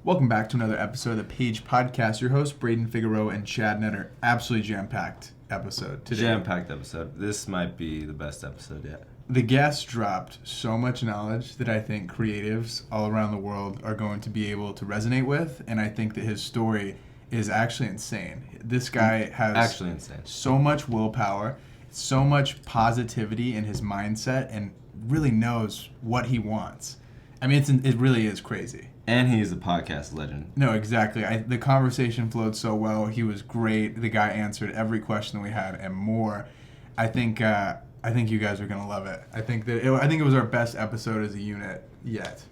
Welcome back to another episode of the Page Podcast. Your hosts, Braden Figueroa and Chad Netter. Absolutely jam-packed episode today. Jam-packed episode. This might be the best episode yet. The guest dropped so much knowledge that I think creatives all around the world are going to be able to resonate with, and I think that his story is actually insane. This guy has actually insane. So much willpower, so much positivity in his mindset, and really knows what he wants. I mean, it really is crazy. And he's a podcast legend. No, exactly. The conversation flowed so well. He was great. The guy answered every question that we had and more. I think you guys are gonna love it. I think it was our best episode as a unit yet.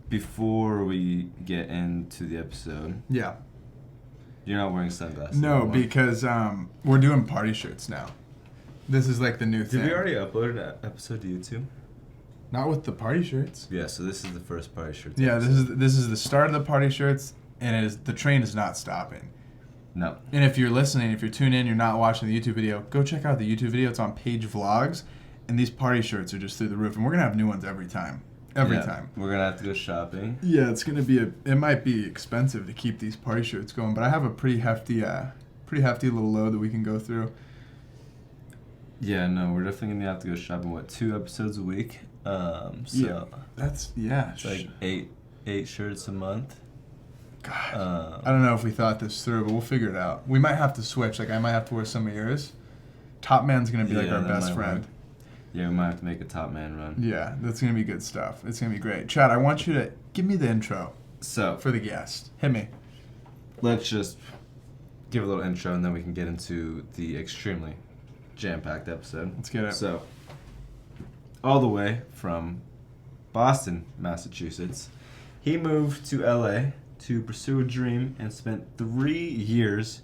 Before we get into the episode, yeah, you're not wearing sunglasses. No, anymore. Because we're doing party shirts now. This is like the new thing. Did we already upload an episode to YouTube? Not with the party shirts. Yeah, so this is the first party shirt. Yeah, this is the start of the party shirts, and the train is not stopping. No. And if you're listening, if you're tuned in, you're not watching the YouTube video, go check out the YouTube video. It's on Page Vlogs, and these party shirts are just through the roof, and we're gonna have new ones every time. Every time. We're gonna have to go shopping. Yeah, it's gonna be it might be expensive to keep these party shirts going, but I have a pretty hefty little load that we can go through. Yeah, no, we're definitely gonna have to go shopping. 2 episodes a week? Yeah, it's like eight shirts a month. God, I don't know if we thought this through, but we'll figure it out. We might have to switch. Like, I might have to wear some of yours. Top Man's gonna be like our best friend. Work. Yeah, we might have to make a Top Man run. Yeah, that's gonna be good stuff. It's gonna be great. Chad, I want you to give me the intro. For the guest, hit me. Let's just give a little intro, and then we can get into the extremely jam-packed episode. Let's get it. So, all the way from Boston, Massachusetts, he moved to LA to pursue a dream and spent 3 years,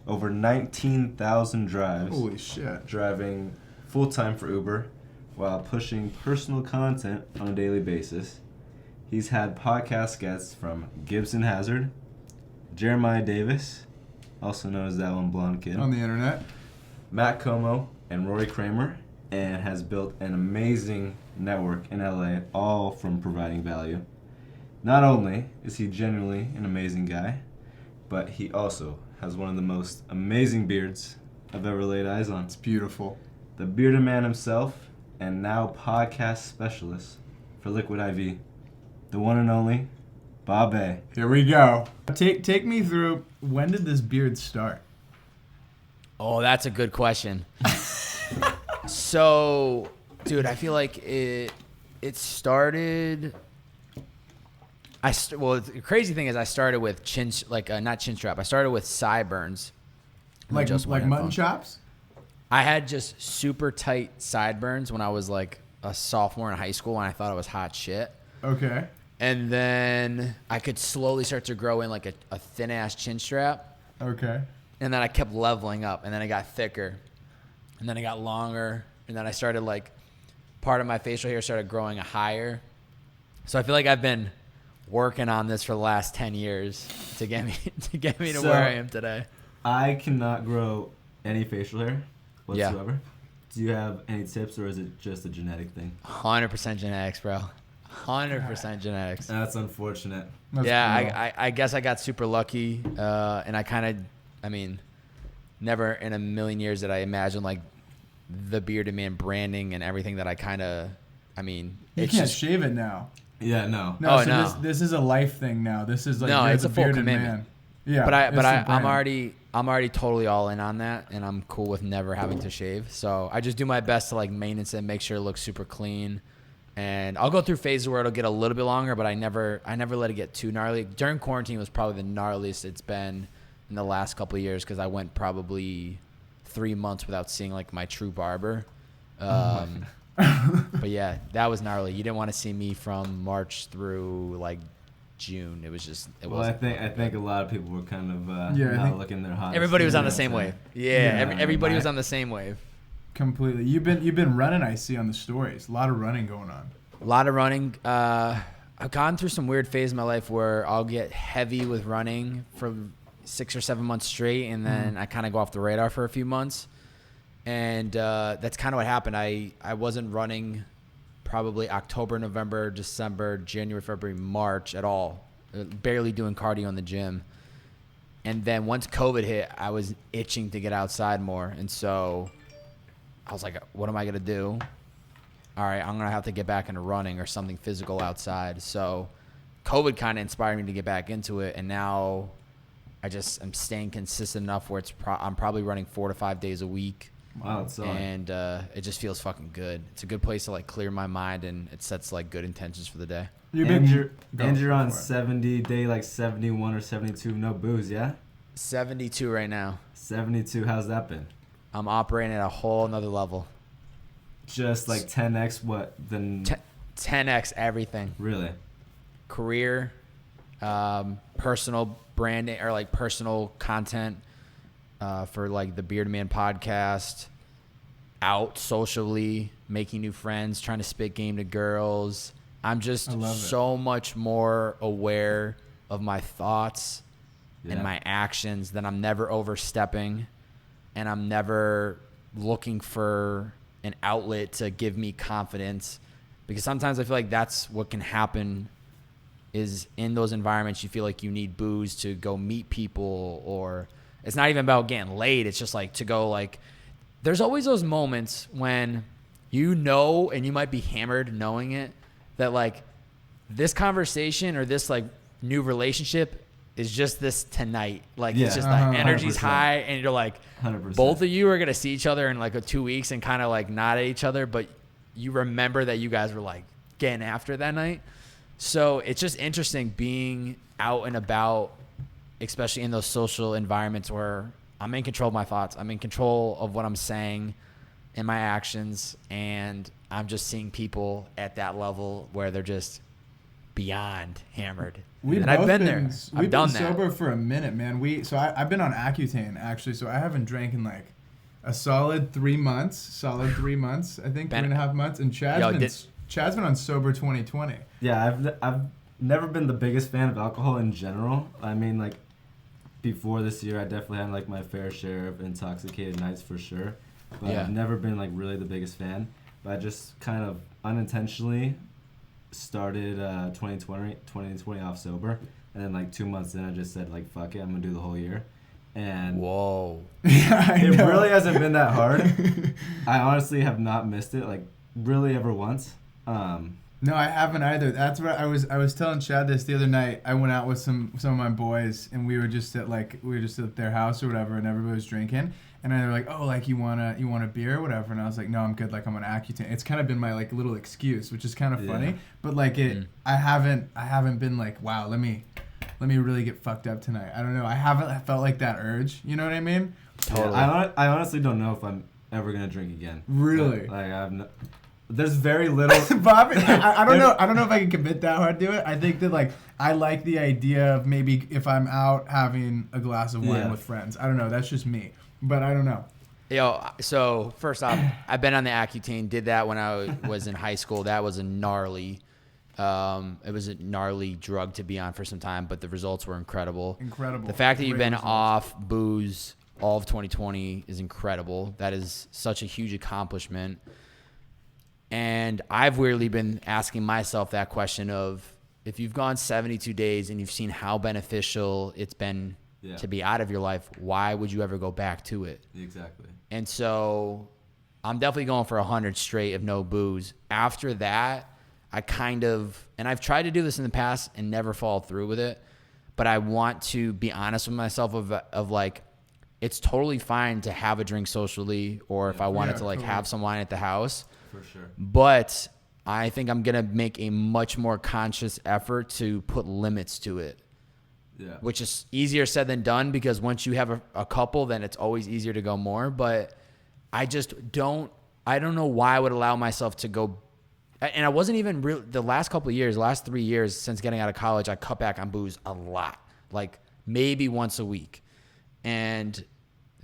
over 19,000 drives. Holy shit. Driving full-time for Uber while pushing personal content on a daily basis. He's had podcast guests from Gibson Hazard, Jeremiah Davis, also known as that one blonde kid, on the internet, Matt Como, and Rory Kramer, and has built an amazing network in LA, all from providing value. Not only is he genuinely an amazing guy, but he also has one of the most amazing beards I've ever laid eyes on. It's beautiful. The bearded man himself, and now podcast specialist for Liquid IV, the one and only Bob A. Here we go. Take me through, when did this beard start? Oh, that's a good question. So, dude, I feel like it started. Well, the crazy thing is, I started with not chin strap. I started with sideburns. Like mutton chops? I had just super tight sideburns when I was like a sophomore in high school, and I thought it was hot shit. Okay. And then I could slowly start to grow in like a thin ass chin strap. Okay. And then I kept leveling up, and then I got thicker, and then I got longer, and then I started part of my facial hair started growing higher. So I feel like I've been working on this for the last 10 years to get me to where I am today. I cannot grow any facial hair whatsoever. Yeah. Do you have any tips, or is it just a genetic thing? 100% genetics, bro. 100% genetics. That's unfortunate. Cool. I guess I got super lucky, and I mean, never in a million years did I imagine like the bearded man branding and everything that you can't shave it now. Yeah, no. No. This is a life thing now. This is like it's a full commitment. Man. Yeah, but I'm already totally all in on that, and I'm cool with never having to shave. So I just do my best to like maintenance it, make sure it looks super clean. And I'll go through phases where it'll get a little bit longer, but I never let it get too gnarly. During quarantine was probably the gnarliest it's been in the last couple of years, because I went probably 3 months without seeing like my true barber. But yeah, that was gnarly. You didn't want to see me from March through like June. It was just. I think a lot of people were kind of not looking their hottest. Everybody was on the same wave. Yeah, everybody was on the same wave. Completely. You've been running, I see, on the stories. A lot of running going on. A lot of running. I've gone through some weird phase in my life where I'll get heavy with running for 6 or 7 months straight, and then I kind of go off the radar for a few months. And that's kind of what happened. I wasn't running probably October, November, December, January, February, March at all. barely doing cardio in the gym. And then once COVID hit, I was itching to get outside more. And so I was like, what am I going to do? All right, I'm going to have to get back into running or something physical outside. So COVID kind of inspired me to get back into it. And now I'm staying consistent enough where I'm probably running 4 to 5 days a week. Wow, it's and it just feels fucking good. It's a good place to like clear my mind, and it sets like good intentions for the day. You're on 70 day like 71 or 72, no booze, yeah? 72 right now. 72, how's that been? I'm operating at a whole nother level. Just like 10x what? Then 10x everything. Really? Career, personal branding or like personal content for like the Beard Man podcast, out socially, making new friends, trying to spit game to girls. I'm just so much more aware of my thoughts and my actions that I'm never overstepping, and I'm never looking for an outlet to give me confidence, because sometimes I feel like that's what can happen is in those environments you feel like you need booze to go meet people, or it's not even about getting laid. It's just like to go like, there's always those moments when you know, and you might be hammered knowing it, that like this conversation or this like new relationship is just this tonight. Like it's just like energy's 100%. High, and you're like 100%. Both of you are going to see each other in like 2 weeks and kind of like nod at each other, but you remember that you guys were like getting after that night. So it's just interesting being out and about, especially in those social environments where I'm in control of my thoughts. I'm in control of what I'm saying and my actions. And I'm just seeing people at that level where they're just beyond hammered. I've been there. We've been sober for a minute, man. I've been on Accutane actually, so I haven't drank in like a solid 3 months. I think 3.5 months. And Chad's been on sober 2020. Yeah, I've never been the biggest fan of alcohol in general. I mean, like before this year, I definitely had like my fair share of intoxicated nights for sure. But I've never been like really the biggest fan. But I just kind of unintentionally started 2020 off sober, and then like 2 months in I just said like fuck it, I'm gonna do the whole year. And whoa. It really hasn't been that hard. I honestly have not missed it like really ever once. No, I haven't either. That's what I was telling Chad this the other night. I went out with some of my boys, and we were just at their house or whatever, and everybody was drinking. And they were like, "Oh, like you want a beer or whatever?" And I was like, "No, I'm good. Like I'm on Accutane." It's kind of been my like little excuse, which is kind of funny. But like I haven't been like, "Wow, let me really get fucked up tonight." I don't know. I haven't felt like that urge. You know what I mean? Totally. I honestly don't know if I'm ever gonna drink again. Really? There's very little. Bobby, I don't know. I don't know if I can commit that hard to it. I think that like I like the idea of maybe if I'm out having a glass of wine with friends. I don't know. That's just me. But I don't know. So first off, I've been on the Accutane. Did that when I was in high school. That was a gnarly drug to be on for some time, but the results were incredible. Incredible. The fact that you've been off booze all of 2020 is incredible. That is such a huge accomplishment. And I've weirdly been asking myself that question of, if you've gone 72 days and you've seen how beneficial it's been to be out of your life, why would you ever go back to it? Exactly. And so I'm definitely going for 100 straight of no booze. After that, and I've tried to do this in the past and never followed through with it, but I want to be honest with myself of like, it's totally fine to have a drink socially, or if I wanted to like have some wine at the house. For sure. But I think I'm going to make a much more conscious effort to put limits to it. Yeah. Which is easier said than done, because once you have a couple, then it's always easier to go more. But I don't know why I would allow myself to go. And I wasn't even real the last 3 years since getting out of college, I cut back on booze a lot, like maybe once a week. And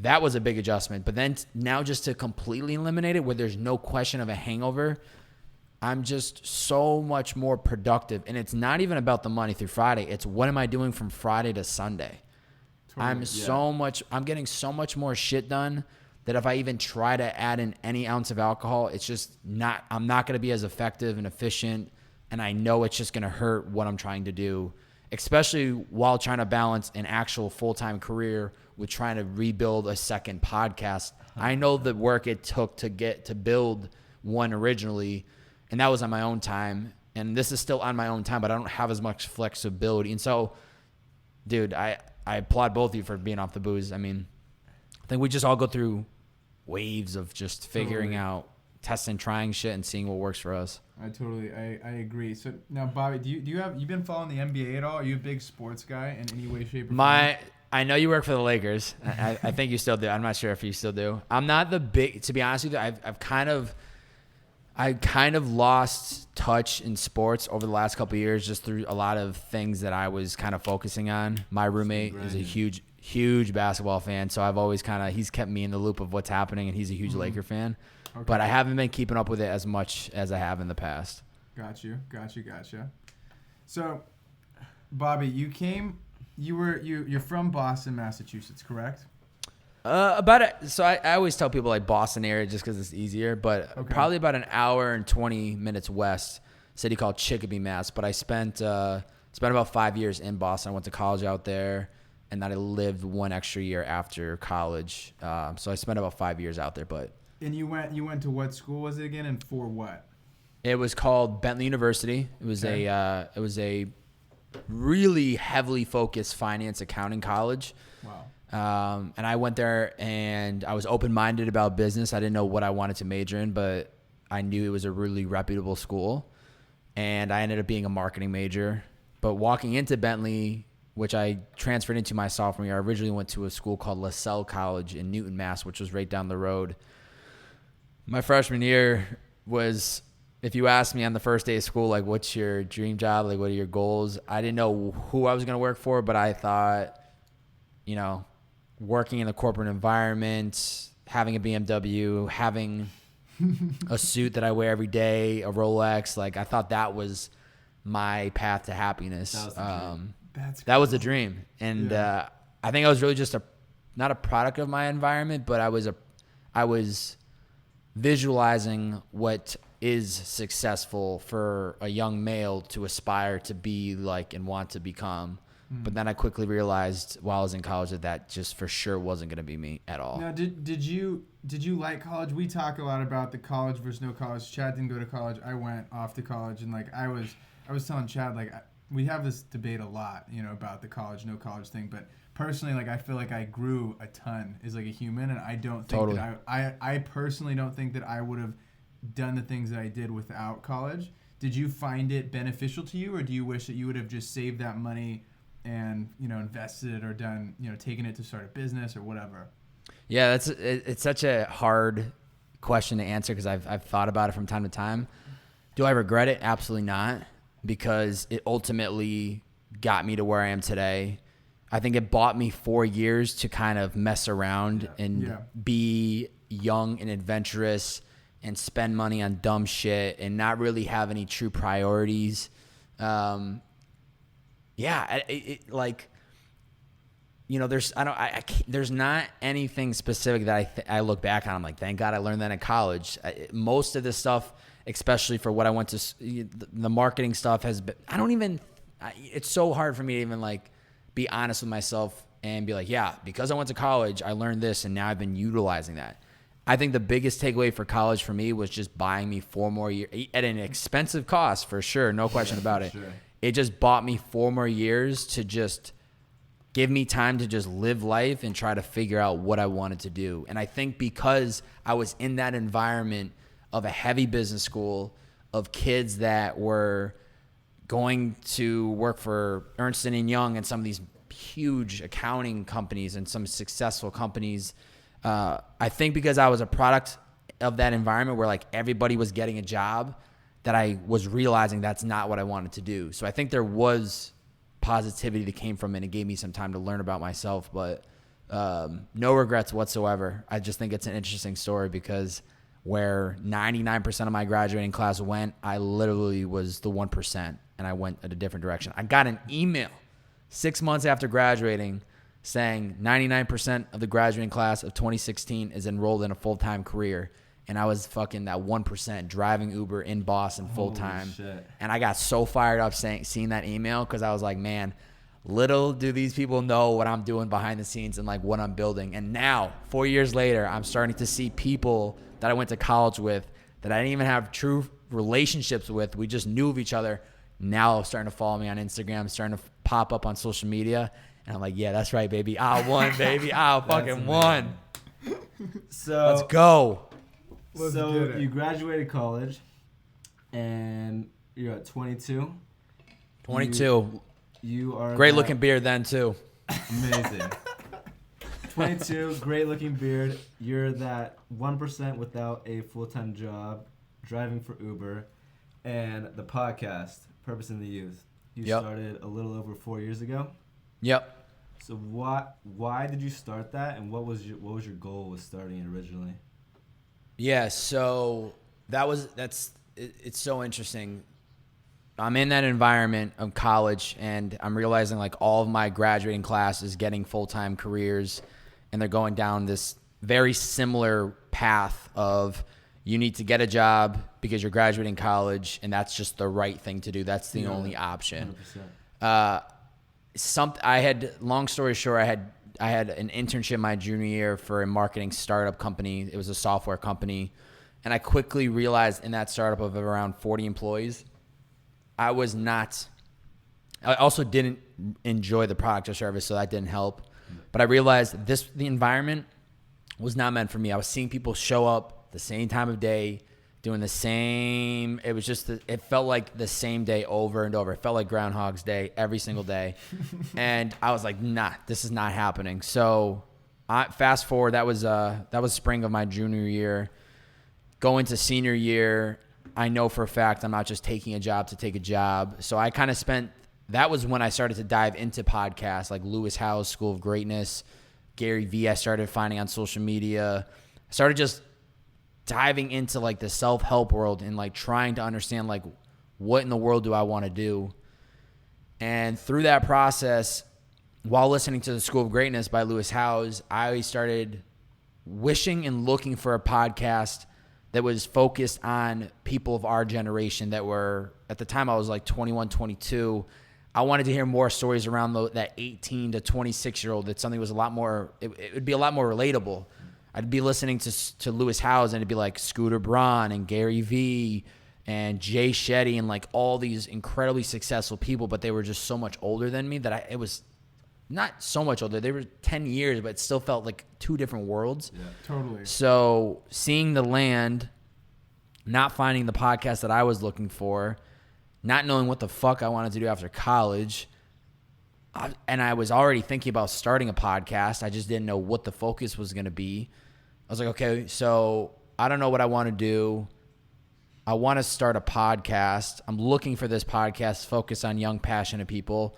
that was a big adjustment. But then now just to completely eliminate it, where there's no question of a hangover, I'm just so much more productive. And it's not even about the Monday through Friday. It's what am I doing from Friday to Sunday? Totally, I'm getting so much more shit done that if I even try to add in any ounce of alcohol, I'm not going to be as effective and efficient. And I know it's just going to hurt what I'm trying to do. especially while trying to balance an actual full-time career with trying to rebuild a second podcast. I know the work it took to build one originally, and that was on my own time. And this is still on my own time, but I don't have as much flexibility. And so, dude, I applaud both of you for being off the booze. I mean, I think we just all go through waves of just figuring out, testing, trying shit, and seeing what works for us. I agree. So now, Bobby, you been following the NBA at all? Are you a big sports guy in any way, shape, or form? I know you work for the Lakers. I think you still do. I'm not sure if you still do. I'm not the big, to be honest with you. I kind of lost touch in sports over the last couple of years just through a lot of things that I was kind of focusing on. My roommate is a huge basketball fan, so I've always he's kept me in the loop of what's happening, and he's a huge Laker fan. Okay. But I haven't been keeping up with it as much as I have in the past. Gotcha. So, Bobby, you're from Boston, Massachusetts, correct? So I always tell people like Boston area just because it's easier, but probably about an hour and 20 minutes west, city called Chicopee, Mass. But I spent about 5 years in Boston. I went to college out there, and then I lived one extra year after college. So I spent about 5 years out there. And you went to what school was it again, and for what? It was called Bentley University. It was a really heavily focused finance accounting college. Wow. And I went there, and I was open-minded about business. I didn't know what I wanted to major in, but I knew it was a really reputable school, and I ended up being a marketing major. But walking into Bentley, which I transferred into my sophomore year, I originally went to a school called LaSalle College in Newton, Mass., which was right down the road. My freshman year was, if you asked me on the first day of school, like, what's your dream job? Like, what are your goals? I didn't know who I was going to work for, but I thought, working in the corporate environment, having a BMW, having a suit that I wear every day, a Rolex, like, I thought that was my path to happiness. That was the dream. And I think I was really just not a product of my environment, but I was visualizing what is successful for a young male to aspire to be like and want to become. But then I quickly realized while I was in college that just for sure wasn't going to be me at all. Now, did you like college? We talk a lot about the college versus no college. Chad didn't go to college. I went off to college, and like I was telling Chad, like, we have this debate a lot, about the college no college thing. But personally, like, I feel like I grew a ton as like a human, and I don't think that I personally don't think that I would have done the things that I did without college. Did you find it beneficial to you, or do you wish that you would have just saved that money and invested it, or done taken it to start a business or whatever? Yeah, it's such a hard question to answer because I've thought about it from time to time. Do I regret it? Absolutely not, because it ultimately got me to where I am today. I think it bought me 4 years to kind of mess around and be young and adventurous and spend money on dumb shit and not really have any true priorities. There's not anything specific that I look back on. I'm like, thank God I learned that in college. Most of this stuff, especially for what I went to, the marketing stuff has been, it's so hard for me to even like be honest with myself and be like, yeah, because I went to college, I learned this and now I've been utilizing that. I think the biggest takeaway for college for me was just buying me 4 more years at an expensive cost for sure. No question about it. Sure. It just bought me 4 more years to just give me time to just live life and try to figure out what I wanted to do. And I think because I was in that environment of a heavy business school, of kids that were going to work for Ernst & Young and some of these huge accounting companies and some successful companies, I think because I was a product of that environment where like everybody was getting a job, that I was realizing that's not what I wanted to do. So I think there was positivity that came from it and gave me some time to learn about myself, but no regrets whatsoever. I just think it's an interesting story because where 99% of my graduating class went, I literally was the 1%, and I went in a different direction. I got an email 6 months after graduating saying 99% of the graduating class of 2016 is enrolled in a full-time career. and I was fucking that 1% driving Uber in Boston full time. Shit. And I got so fired up seeing that email because I was like, man, little do these people know what I'm doing behind the scenes and like what I'm building. And now, 4 years later, I'm starting to see people that I went to college with that I didn't even have true relationships with. We just knew of each other. Now starting to follow me on Instagram, starting to pop up on social media. And I'm like, yeah, that's right, baby. I won, baby. I fucking won. So let's go. So you graduated college, and you're at 22. 22. You are great looking beard then too. Amazing. 22, great looking beard. You're that 1% without a full-time job, driving for Uber, and the podcast, Purpose in the Youth. You started a little over 4 years ago. Yep. So why did you start that, and what was your goal with starting it originally? Yeah, so it's so interesting. I'm in that environment of college, and I'm realizing like all of my graduating class is getting full-time careers, and they're going down this very similar path of you need to get a job because you're graduating college, and that's just the right thing to do. That's the only option. 100%. Long story short, I had an internship my junior year for a marketing startup company. It was a software company. And I quickly realized in that startup of around 40 employees, I also didn't enjoy the product or service, so that didn't help. But I realized the environment was not meant for me. I was seeing people show up the same time of day, doing the same. It was just, it felt like the same day over and over. It felt like Groundhog's Day every single day. And I was like, nah, this is not happening. So fast forward, that was spring of my junior year. Going to senior year, I know for a fact I'm not just taking a job to take a job. So I kind of that was when I started to dive into podcasts like Lewis Howes' School of Greatness, Gary Vee I started finding on social media. I started just diving into like the self-help world and like trying to understand like what in the world do I want to do. And through that process, while listening to the School of Greatness by Lewis Howes, I started wishing and looking for a podcast that was focused on people of our generation that were, at the time I was like 21, 22. I wanted to hear more stories around that 18 to 26-year-old. That something was a lot more, it would be a lot more relatable. I'd be listening to Lewis Howes, and it'd be like Scooter Braun and Gary Vee and Jay Shetty and like all these incredibly successful people, but they were just so much older than me that it was not so much older. They were 10 years, but it still felt like two different worlds. Yeah, totally. So seeing the land, not finding the podcast that I was looking for, not knowing what the fuck I wanted to do after college, and I was already thinking about starting a podcast. I just didn't know what the focus was going to be. I was like, okay, so I don't know what I want to do. I want to start a podcast. I'm looking for this podcast focused on young, passionate people.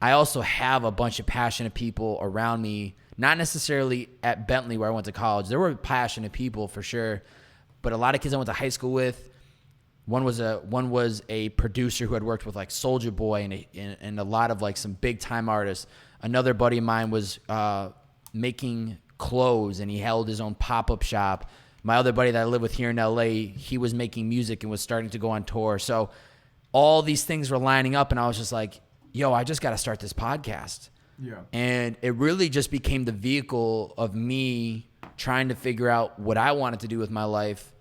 I also have a bunch of passionate people around me, not necessarily at Bentley where I went to college. There were passionate people for sure, but a lot of kids I went to high school with, one was a producer who had worked with like Soulja Boy and a lot of like some big time artists. Another buddy of mine was making clothes, and he held his own pop-up shop. My other buddy that I live with here in LA, he was making music and was starting to go on tour. So all these things were lining up, and I was just like, yo, I just got to start this podcast. Yeah. And it really just became the vehicle of me trying to figure out what I wanted to do with my life.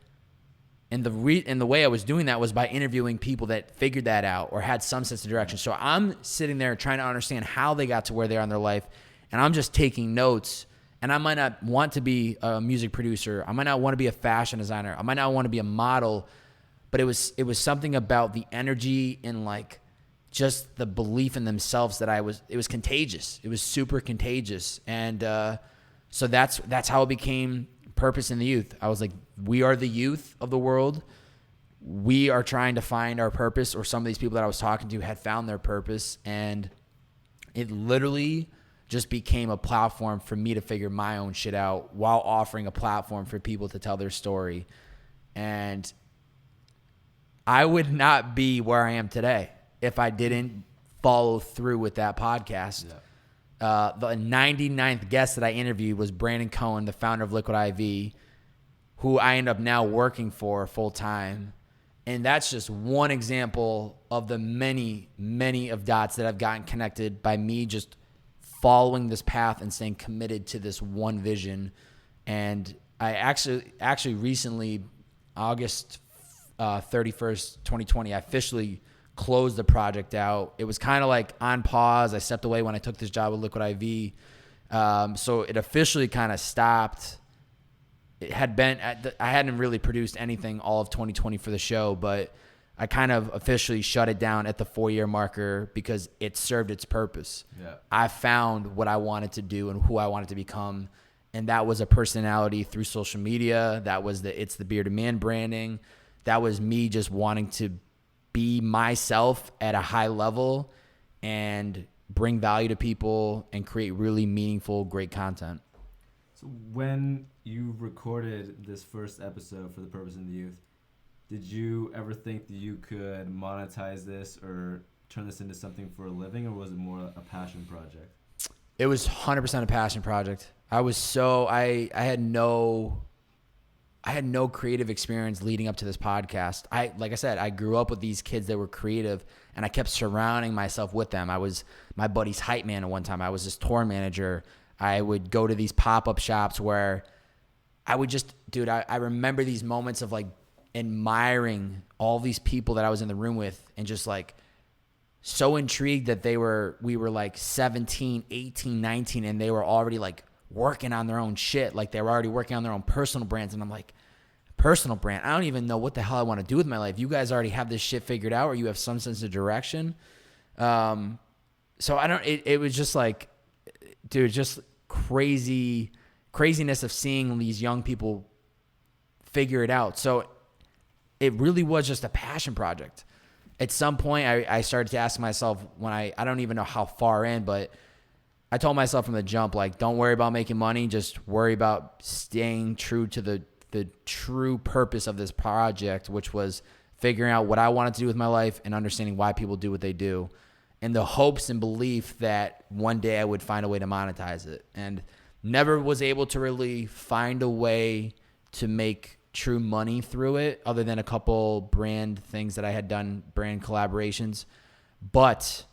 And the way I was doing that was by interviewing people that figured that out or had some sense of direction. So I'm sitting there trying to understand how they got to where they are in their life, and I'm just taking notes. And I might not want to be a music producer. I might not want to be a fashion designer. I might not want to be a model. But it was something about the energy and like just the belief in themselves that it was contagious. It was super contagious. And so that's how it became Purpose in the Youth. I was like, we are the youth of the world. We are trying to find our purpose, or some of these people that I was talking to had found their purpose. And it literally just became a platform for me to figure my own shit out while offering a platform for people to tell their story. And I would not be where I am today if I didn't follow through with that podcast. Yeah. The 99th guest that I interviewed was Brandon Cohen, the founder of Liquid IV, who I end up now working for full time. And that's just one example of the many, many of dots that I've gotten connected by me just following this path and staying committed to this one vision. And I actually recently, August 31st, 2020, I officially closed the project out. It was kind of like on pause. I stepped away when I took this job with Liquid IV. So it officially kind of stopped. It had been, I hadn't really produced anything all of 2020 for the show, but I kind of officially shut it down at the 4-year marker because it served its purpose. Yeah. I found what I wanted to do and who I wanted to become. And that was a personality through social media. That was It's the Bearded Man branding. That was me just wanting to be myself at a high level and bring value to people and create really meaningful, great content. So when you recorded this first episode for The Purpose in the Youth, did you ever think that you could monetize this or turn this into something for a living, or was it more a passion project? It was 100% a passion project. I had no creative experience leading up to this podcast. Like I said, I grew up with these kids that were creative, and I kept surrounding myself with them. I was my buddy's hype man at one time. I was his tour manager. I would go to these pop-up shops where I would just, dude, I remember these moments of like admiring all these people that I was in the room with and just like so intrigued that we were like 17, 18, 19, and they were already like working on their own shit. Like they were already working on their own personal brands. And I'm like, personal brand? I don't even know what the hell I want to do with my life. You guys already have this shit figured out, or you have some sense of direction. So it was just like, dude, just craziness of seeing these young people figure it out. So it really was just a passion project. At some point, I started to ask myself when I don't even know how far in, but I told myself from the jump, like, don't worry about making money. Just worry about staying true to the true purpose of this project, which was figuring out what I wanted to do with my life and understanding why people do what they do, and the hopes and belief that one day I would find a way to monetize it. And never was able to really find a way to make true money through it other than a couple brand things that I had done, brand collaborations. But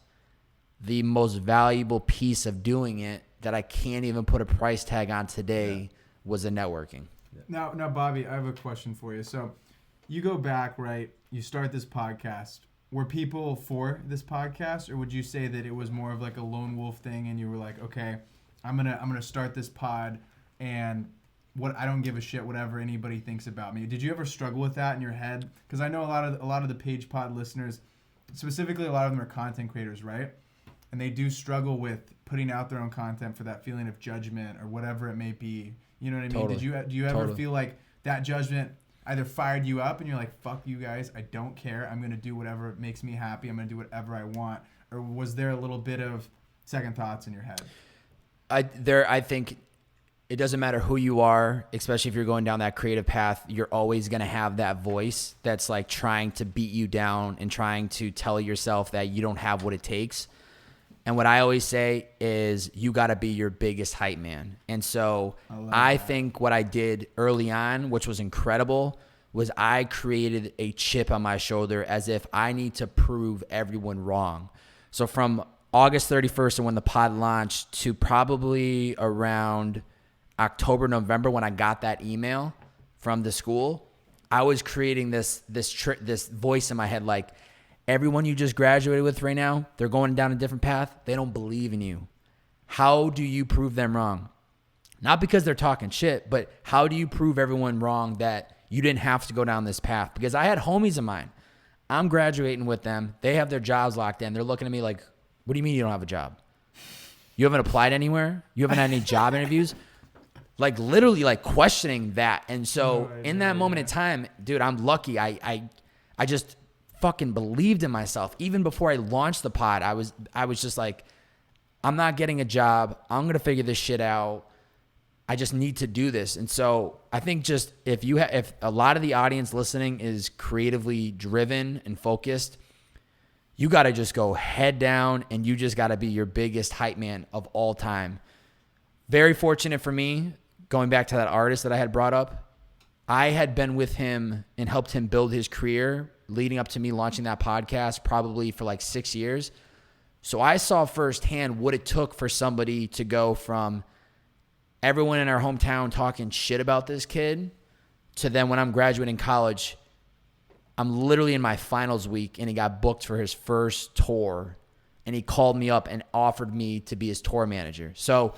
the most valuable piece of doing it that I can't even put a price tag on today was the networking. Now, Bobby, I have a question for you. So you go back, right? You start this podcast. Were people for this podcast, or would you say that it was more of like a lone wolf thing and you were like, okay, I'm gonna start this pod and I don't give a shit whatever anybody thinks about me. Did you ever struggle with that in your head? Because I know a lot of the Page Pod listeners, specifically a lot of them are content creators, right? And they do struggle with putting out their own content for that feeling of judgment or whatever it may be. You know what I mean? Totally. Do you ever feel like that judgment either fired you up and you're like, fuck you guys, I don't care. I'm going to do whatever makes me happy. I'm going to do whatever I want. Or was there a little bit of second thoughts in your head? I think it doesn't matter who you are, especially if you're going down that creative path, you're always going to have that voice that's like trying to beat you down and trying to tell yourself that you don't have what it takes. And what I always say is you got to be your biggest hype man. And so I think what I did early on, which was incredible, was I created a chip on my shoulder as if I need to prove everyone wrong. So from August 31st and when the pod launched to probably around October, November, when I got that email from the school, I was creating this voice in my head like, everyone you just graduated with right now, they're going down a different path. They don't believe in you. How do you prove them wrong? Not because they're talking shit, but how do you prove everyone wrong that you didn't have to go down this path? Because I had homies of mine. I'm graduating with them. They have their jobs locked in. They're looking at me like, what do you mean you don't have a job? You haven't applied anywhere? You haven't had any job interviews? Like literally like questioning that. And so in that moment in time, dude, I'm lucky. I just fucking believed in myself. Even before I launched the pod, I was just like, I'm not getting a job. I'm going to figure this shit out. I just need to do this. And so I think just if a lot of the audience listening is creatively driven and focused, you got to just go head down and you just got to be your biggest hype man of all time. Very fortunate for me, going back to that artist that I had brought up, I had been with him and helped him build his career leading up to me launching that podcast probably for like 6 years. So I saw firsthand what it took for somebody to go from everyone in our hometown talking shit about this kid to then when I'm graduating college, I'm literally in my finals week and he got booked for his first tour and he called me up and offered me to be his tour manager. So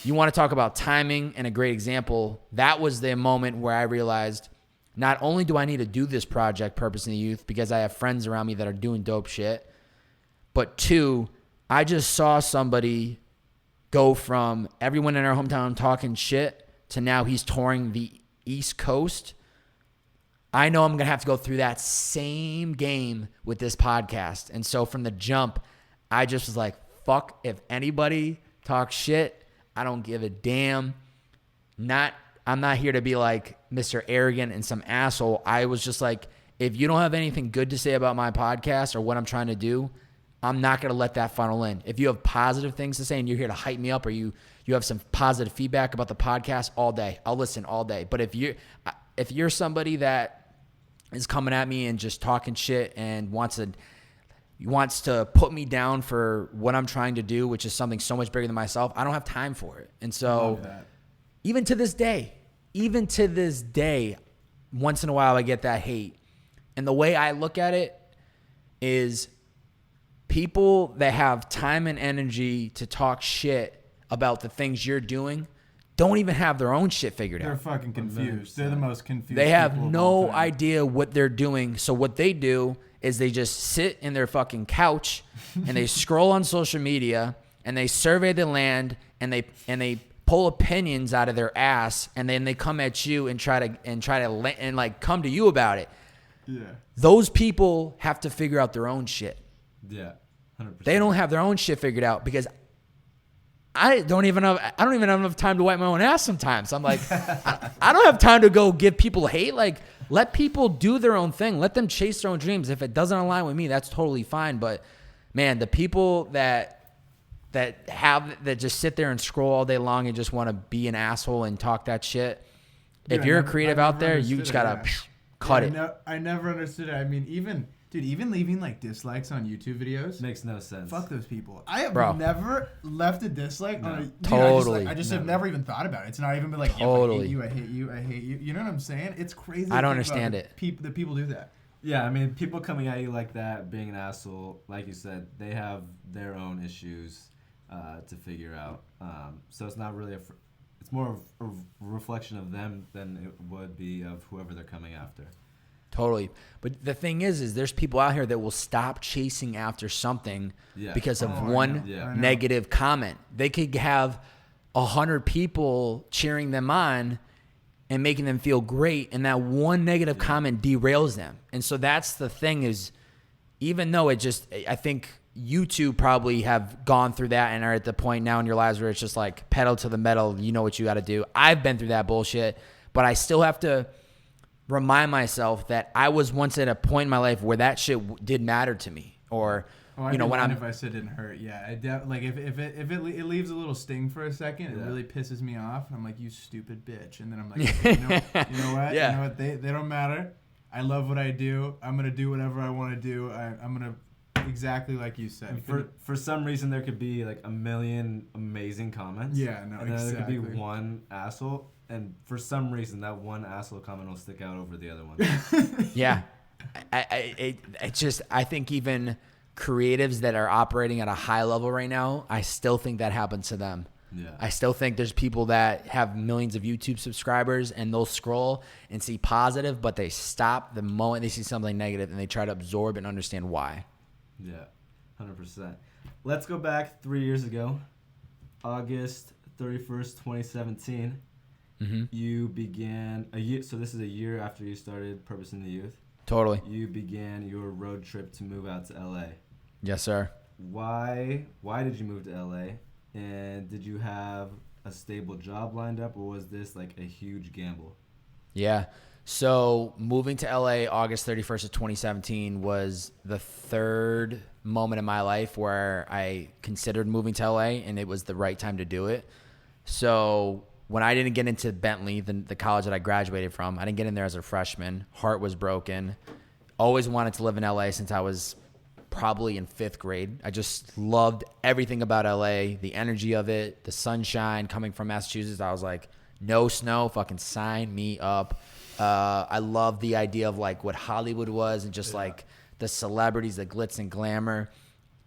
you want to talk about timing and a great example. That was the moment where I realized not only do I need to do this project, Purpose in the Youth, because I have friends around me that are doing dope shit, but 2, I just saw somebody go from everyone in our hometown talking shit to now he's touring the East Coast. I know I'm going to have to go through that same game with this podcast. And so from the jump, I just was like, fuck, if anybody talks shit, I don't give a damn. I'm not here to be like Mr. Arrogant and some asshole. I was just like, if you don't have anything good to say about my podcast or what I'm trying to do, I'm not going to let that funnel in. If you have positive things to say and you're here to hype me up or you have some positive feedback about the podcast, all day, I'll listen all day. But if you're somebody that is coming at me and just talking shit and wants to put me down for what I'm trying to do, which is something so much bigger than myself, I don't have time for it. And so even to this day, once in a while I get that hate. And the way I look at it is people that have time and energy to talk shit about the things you're doing don't even have their own shit figured They're out. fucking confused. They're the most confused. They have people of no all time. idea what they're doing. So what they do is they just sit in their fucking couch and they scroll on social media and they survey the land and they pull opinions out of their ass and then they come at you and try to come to you about it. Yeah. Those people have to figure out their own shit. Yeah, 100%. They don't have their own shit figured out because I don't even have enough time to wipe my own ass sometimes. I'm like, I don't have time to go give people hate. Like, let people do their own thing. Let them chase their own dreams. If it doesn't align with me, that's totally fine. But man, the people that just sit there and scroll all day long and just want to be an asshole and talk that shit. Dude, if you're a creative out there, you just gotta cut it. I never understood it. I mean, even leaving like dislikes on YouTube videos Makes no sense. Fuck those people. I have Bro. never left a dislike on a dude, Totally. I just have never even thought about it. It's not even been like, Totally. yo, I hate you. You know what I'm saying? It's crazy. I don't to think understand about it. That people do that. Yeah, I mean, people coming at you like that, being an asshole, like you said, they have their own issues to figure out. So it's not really it's more of a reflection of them than it would be of whoever they're coming after. Totally. But the thing is there's people out here that will stop chasing after something because of one negative comment. They could have 100 people cheering them on and making them feel great, and that one negative comment derails them. And so that's the thing is, even though I think you two probably have gone through that and are at the point now in your lives where it's just like pedal to the metal, you know what you got to do. I've been through that bullshit, but I still have to remind myself that I was once at a point in my life where that shit did matter to me. Or, when if I said it didn't hurt, if it leaves a little sting for a second, it really pisses me off. And I'm like, you stupid bitch. And then I'm like, okay, you know what? Yeah. You know what? They don't matter. I love what I do. I'm gonna do whatever I want to do. I'm gonna exactly like you said. And for some reason, there could be like a million amazing comments. Yeah, no, and then there could be exactly. one asshole. And for some reason, that one asshole comment will stick out over the other one. Yeah. I think even creatives that are operating at a high level right now, I still think that happens to them. Yeah. I still think there's people that have millions of YouTube subscribers and they'll scroll and see positive, but they stop the moment they see something negative and they try to absorb and understand why. Yeah, 100%. Let's go back 3 years ago, August 31st, 2017. Mm-hmm. You began a year. So this is a year after you started Purpose in the Youth. Totally. You began your road trip to move out to LA. Yes, sir. Why did you move to LA? And did you have a stable job lined up, or was this like a huge gamble? Yeah. So moving to LA August 31st of 2017 was the third moment in my life where I considered moving to LA, and it was the right time to do it. So when I didn't get into Bentley, the college that I graduated from, I didn't get in there as a freshman. Heart was broken. Always wanted to live in LA since I was probably in 5th grade. I just loved everything about LA, the energy of it, the sunshine coming from Massachusetts. I was like, no snow, fucking sign me up. I love the idea of like what Hollywood was and just like the celebrities, the glitz and glamour.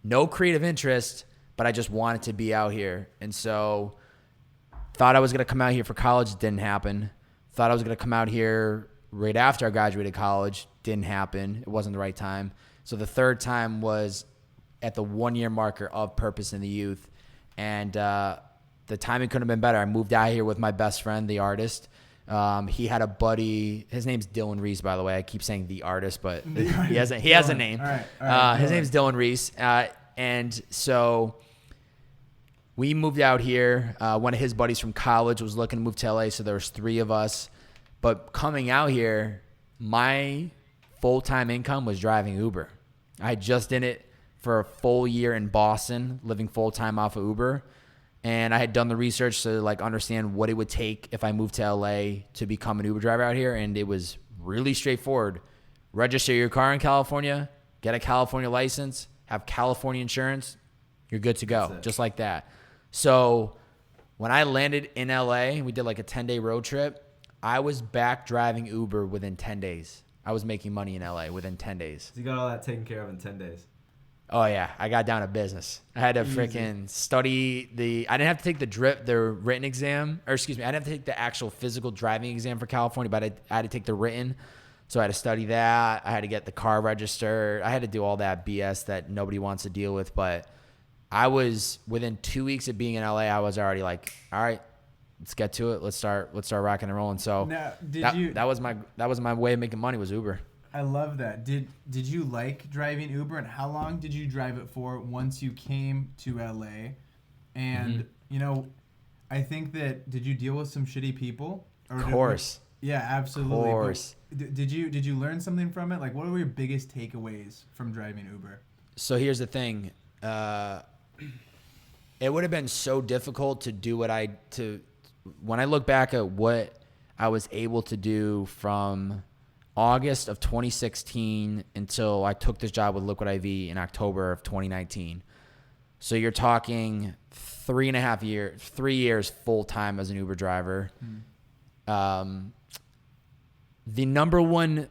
No creative interest, but I just wanted to be out here. And so thought I was going to come out here for college. Didn't happen. Thought I was going to come out here right after I graduated college. Didn't happen. It wasn't the right time. So the third time was at the 1-year marker of Purpose in the Youth. And the timing couldn't have been better. I moved out here with my best friend, the artist. He had a buddy. His name's Dylan Reese, by the way. I keep saying the artist, but he has a name. All right, his name's Dylan Reese. And so we moved out here. One of his buddies from college was looking to move to LA, so there was 3 of us. But coming out here, my full-time income was driving Uber. I had just did it for a full year in Boston, living full-time off of Uber. And I had done the research to like understand what it would take if I moved to LA to become an Uber driver out here. And it was really straightforward. Register your car in California, get a California license, have California insurance, you're good to go, just like that. So when I landed in LA, we did like a 10-day road trip. I was back driving Uber within 10 days. I was making money in LA within 10 days. So you got all that taken care of in 10 days. Oh, yeah. I got down to business. I had to freaking study I didn't have to take the written exam. Or excuse me, I didn't have to take the actual physical driving exam for California, but I had to take the written. So I had to study that. I had to get the car registered. I had to do all that BS that nobody wants to deal with. But I was, within 2 weeks of being in LA, I was already like, all right, let's get to it. Let's start rocking and rolling. So Now, that was my way of making money was Uber. I love that. Did you like driving Uber, and how long did you drive it for once you came to LA? And you know, I think that did you deal with some shitty people? Of course. Yeah, absolutely. Of course. Did you learn something from it? Like, what were your biggest takeaways from driving Uber? So here's the thing. It would have been so difficult to do when I look back at what I was able to do from August of 2016 until I took this job with Liquid IV in October of 2019. So you're talking 3 years full time as an Uber driver. The number one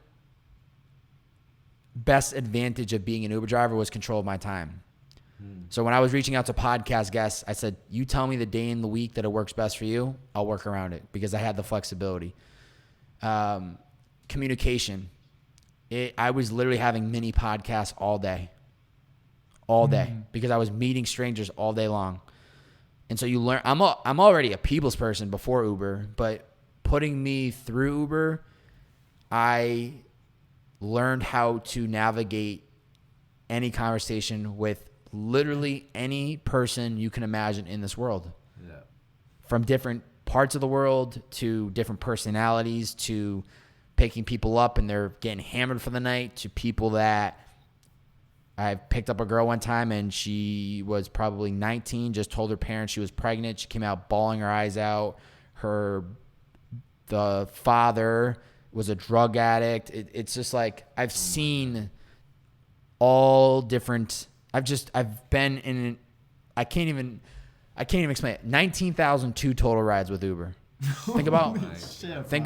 best advantage of being an Uber driver was control of my time. So when I was reaching out to podcast guests, I said, you tell me the day in the week that it works best for you, I'll work around it, because I had the flexibility. Communication. I was literally having mini podcasts all day, because I was meeting strangers all day long. And so you learn, I'm already a people's person before Uber, but putting me through Uber, I learned how to navigate any conversation with literally any person you can imagine in this world. Yeah. From different parts of the world to different personalities to picking people up and they're getting hammered for the night to people that I picked up a girl one time and she was probably 19, just told her parents she was pregnant. She came out bawling her eyes out. The father was a drug addict. It's just like I've seen all different. I've been in. I can't even explain it. 19,002 total rides with Uber. Think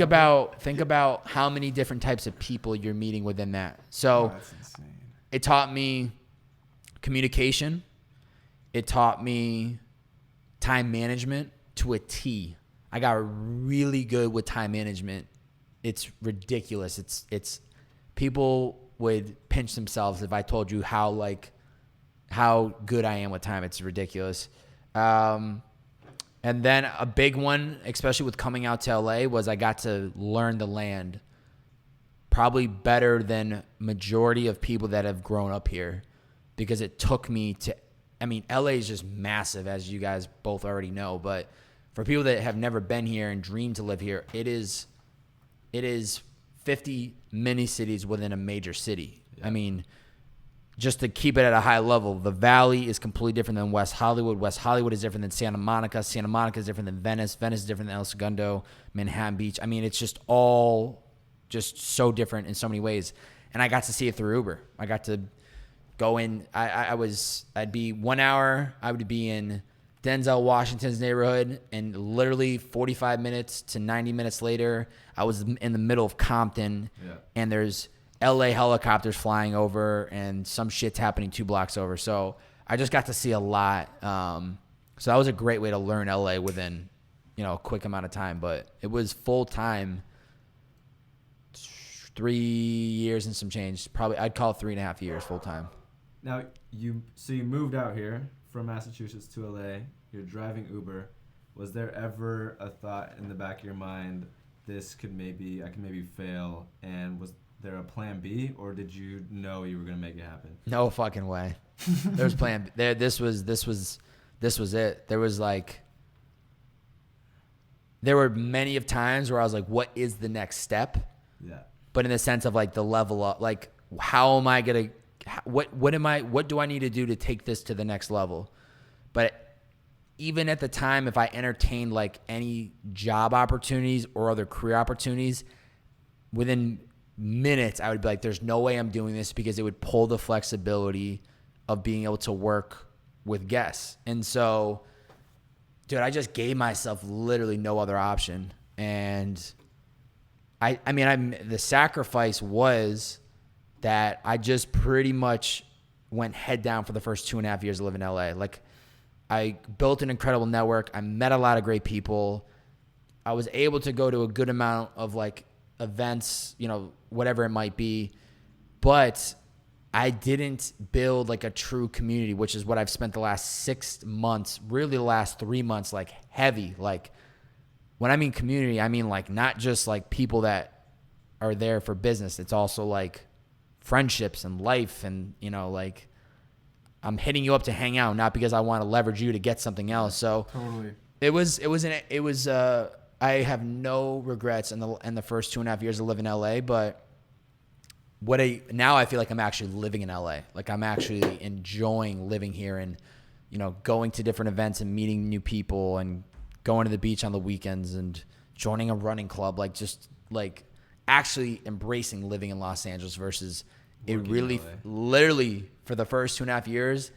about how many different types of people you're meeting within that. So That's insane. it taught me communication. It taught me time management to a T. I got really good with time management. It's ridiculous. It's people would pinch themselves if I told you how good I am with time. It's ridiculous. And then a big one, especially with coming out to LA, was I got to learn the land probably better than majority of people that have grown up here, because it took me to, LA is just massive, as you guys both already know, but for people that have never been here and dream to live here, it is 50 mini cities within a major city. Yeah. just to keep it at a high level, the Valley is completely different than West Hollywood. West Hollywood is different than Santa Monica. Santa Monica is different than Venice. Venice is different than El Segundo, Manhattan Beach. I mean, it's just all just so different in so many ways. And I got to see it through Uber. I got to go in. I'd be 1 hour. I would be in Denzel Washington's neighborhood, and literally 45 minutes to 90 minutes later, I was in the middle of Compton, and there's LA helicopters flying over, and some shit's happening 2 blocks over. So I just got to see a lot. So that was a great way to learn LA within, a quick amount of time. But it was full time, 3 years and some change. Probably I'd call it 3.5 years full time. Now you moved out here from Massachusetts to LA. You're driving Uber. Was there ever a thought in the back of your mind, I could maybe fail, and was there a plan B, or did you know you were gonna make it happen? No fucking way. There's plan B. This was it. There were many of times where I was like, what is the next step? Yeah. But in the sense of like the level up, like how am I gonna, what do I need to do to take this to the next level? But even at the time, if I entertained like any job opportunities or other career opportunities, within minutes, I would be like, there's no way I'm doing this, because it would pull the flexibility of being able to work with guests. And so, dude, I just gave myself literally no other option. And the sacrifice was that I just pretty much went head down for the first 2.5 years of living in LA. Like, I built an incredible network. I met a lot of great people. I was able to go to a good amount of like events, whatever it might be. But I didn't build like a true community, which is what I've spent the last 6 months, really the last 3 months, like heavy. Like, when I mean community, I mean like not just like people that are there for business. It's also like friendships and life, and like I'm hitting you up to hang out, not because I want to leverage you to get something else. So Totally. I have no regrets in the first 2.5 years of living in LA, but now I feel like I'm actually living in LA. Like, I'm actually enjoying living here, and going to different events and meeting new people, and going to the beach on the weekends, and joining a running club. Like, just like actually embracing living in Los Angeles versus working it really literally for the first 2.5 years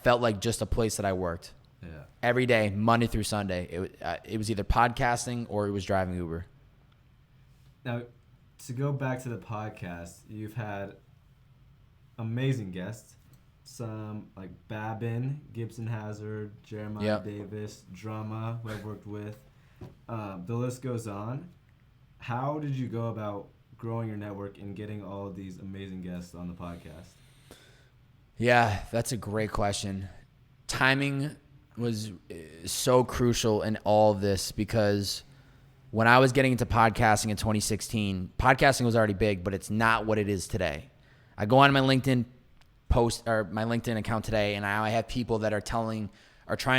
felt like just a place that I worked. Yeah. Every day, Monday through Sunday. It was either podcasting or it was driving Uber. Now, to go back to the podcast, you've had amazing guests. Some like Babin, Gibson Hazard, Jeremiah Davis, Drama, who I've worked with. The list goes on. How did you go about growing your network and getting all of these amazing guests on the podcast? Yeah, that's a great question. Timing was so crucial in all of this, because when I was getting into podcasting in 2016, podcasting was already big, but it's not what it is today. I go on my LinkedIn post or my LinkedIn account today, and I have people that are trying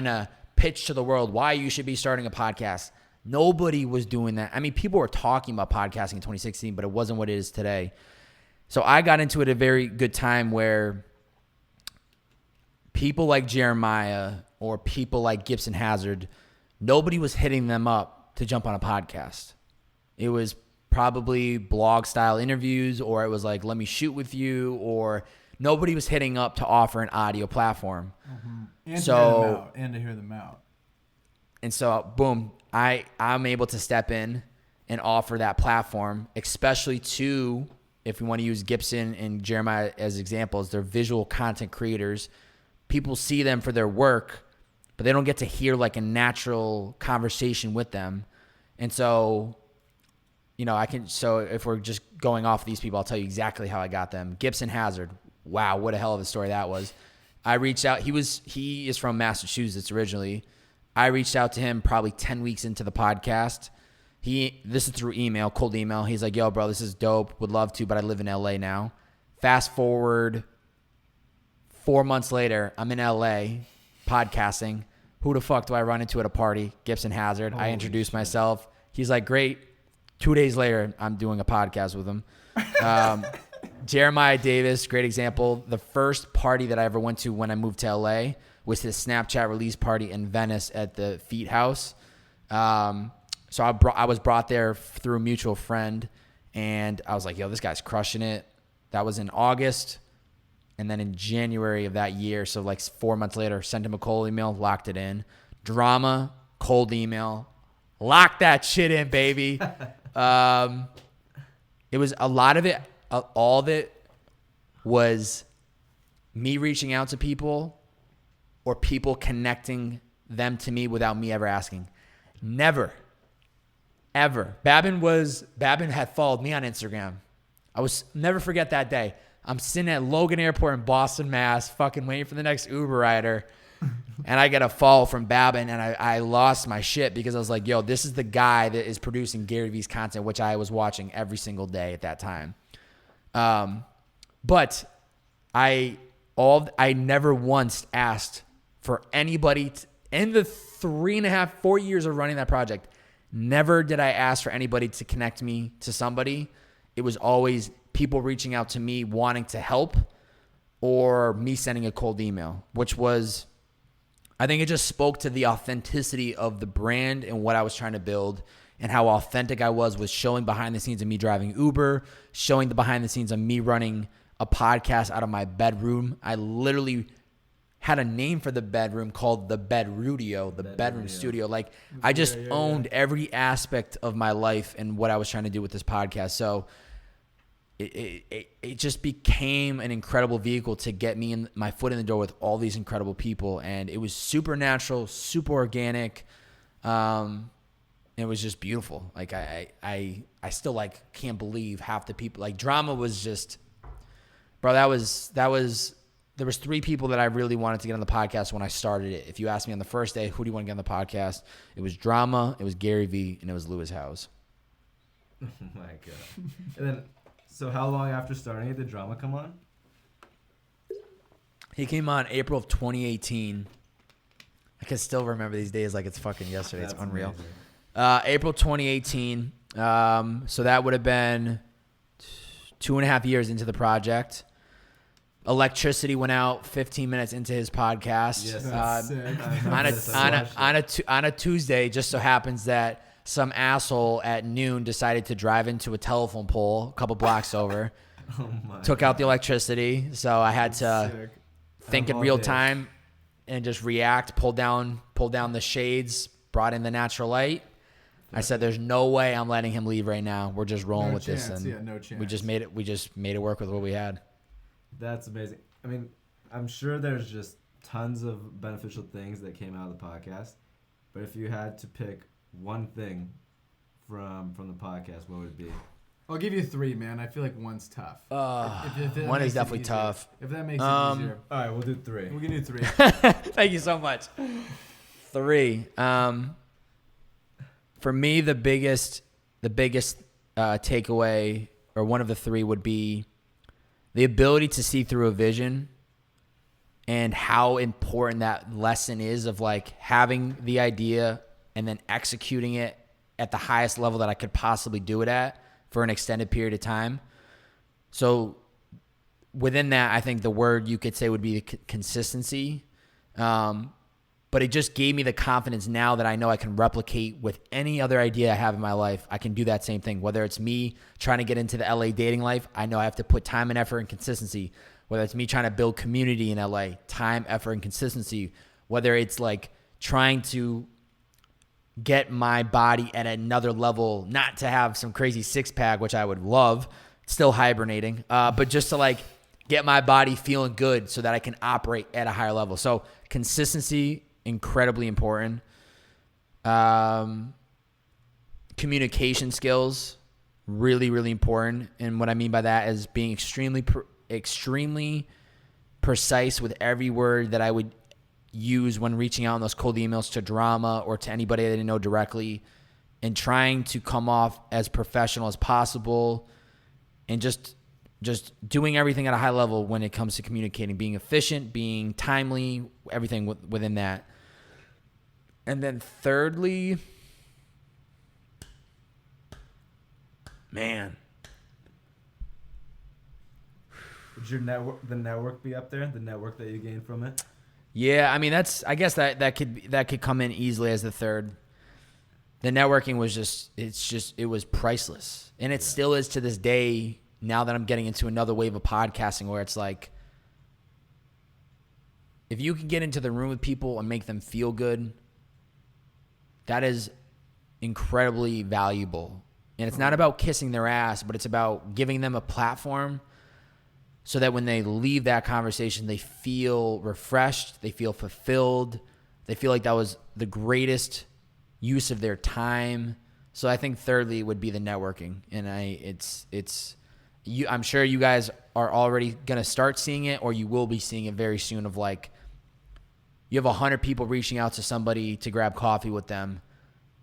to pitch to the world why you should be starting a podcast. Nobody was doing that. I mean, people were talking about podcasting in 2016, but it wasn't what it is today. So I got into it at a very good time where people like Jeremiah or people like Gibson Hazard, nobody was hitting them up to jump on a podcast. It was probably blog style interviews, or it was like, let me shoot with you, or nobody was hitting up to offer an audio platform. Mm-hmm. And to hear them out. And so, boom, I'm able to step in and offer that platform, especially to, if we want to use Gibson and Jeremiah as examples, they're visual content creators. People see them for their work, but they don't get to hear like a natural conversation with them. And so, so if we're just going off these people, I'll tell you exactly how I got them. Gibson Hazard. Wow, what a hell of a story that was. I reached out. He is from Massachusetts originally. I reached out to him probably 10 weeks into the podcast. This is through email, cold email. He's like, yo, bro, this is dope. Would love to, but I live in LA now. Fast forward 4 months later, I'm in LA podcasting. Who the fuck do I run into at a party? Gibson Hazard. I introduced myself. He's like, great. 2 days later, I'm doing a podcast with him. Jeremiah Davis, great example. The first party that I ever went to when I moved to LA was his Snapchat release party in Venice at the Feet House. So I was brought there through a mutual friend, and I was like, yo, this guy's crushing it. That was in August. And then in January of that year, so like 4 months later, sent him a cold email, locked it in. Drama, cold email, locked that shit in, baby. It was a lot of it, all of it was me reaching out to people or people connecting them to me without me ever asking. Never, ever. Babin had followed me on Instagram. Never forget that day. I'm sitting at Logan Airport in Boston, Mass, fucking waiting for the next Uber rider. And I get a follow from Babin, and I lost my shit because I was like, yo, this is the guy that is producing Gary Vee's content, which I was watching every single day at that time. But I never once asked for anybody in the 4 years of running that project, never did I ask for anybody to connect me to somebody. It was always people reaching out to me wanting to help or me sending a cold email, which was, I think it just spoke to the authenticity of the brand and what I was trying to build and how authentic I was with showing behind the scenes of me driving Uber, showing the behind the scenes of me running a podcast out of my bedroom. I literally had a name for the bedroom called the Bedrudio, the bedroom studio. Like I just owned every aspect of my life and what I was trying to do with this podcast. So it just became an incredible vehicle to get me in my foot in the door with all these incredible people. And it was super natural, super organic. It was just beautiful. Like I still like can't believe half the people, like Drama was just, bro, there was 3 people that I really wanted to get on the podcast when I started it. If you asked me on the first day, who do you want to get on the podcast? It was Drama, it was Gary Vee, and it was Lewis Howes. Oh my God. And then, so how long after starting it did Drama come on? He came on April of 2018. I can still remember these days like it's fucking yesterday. It's unreal. April 2018. So that would have been 2.5 years into the project. Electricity went out 15 minutes into his podcast. Yes, on a Tuesday. Just so happens that some asshole at noon decided to drive into a telephone pole a couple blocks over. Took out the electricity, so I had to think in real time and just react. Pull down the shades. Brought in the natural light. I said, "There's no way I'm letting him leave right now. We're just rolling with this." And no chance. we just made it work with what we had. That's amazing. I mean, I'm sure there's just tons of beneficial things that came out of the podcast. But if you had to pick one thing from the podcast, what would it be? I'll give you 3, man. I feel like one's tough. If One is definitely tough. If that makes it easier. All right, we'll do 3. We can do 3. Thank you so much. 3. For me, the biggest takeaway, or one of the 3, would be the ability to see through a vision and how important that lesson is of like having the idea and then executing it at the highest level that I could possibly do it at for an extended period of time. So within that, I think the word you could say would be consistency. But it just gave me the confidence now that I know I can replicate with any other idea I have in my life. I can do that same thing. Whether it's me trying to get into the LA dating life, I know I have to put time and effort and consistency. Whether it's me trying to build community in LA, time, effort, and consistency. Whether it's like trying to get my body at another level, not to have some crazy 6-pack, which I would love, still hibernating, but just to like get my body feeling good so that I can operate at a higher level. So consistency, incredibly important. Communication skills, really, really important. And what I mean by that is being extremely precise with every word that I would use when reaching out on those cold emails to Drama or to anybody that I didn't know directly, and trying to come off as professional as possible, and just doing everything at a high level when it comes to communicating, being efficient, being timely, everything within that. And then thirdly, man, Would the network be up there? The network that you gained from it? Yeah, I mean I guess that could come in easily as the third. The networking was it was priceless. And it still is to this day, now that I'm getting into another wave of podcasting where it's like, if you can get into the room with people and make them feel good, that is incredibly valuable. And it's not about kissing their ass, but it's about giving them a platform so that when they leave that conversation, they feel refreshed, they feel fulfilled, they feel like that was the greatest use of their time. So I think thirdly would be the networking. And I'm sure you guys are already going to start seeing it, or you will be seeing it very soon, of like, you have 100 people reaching out to somebody to grab coffee with them.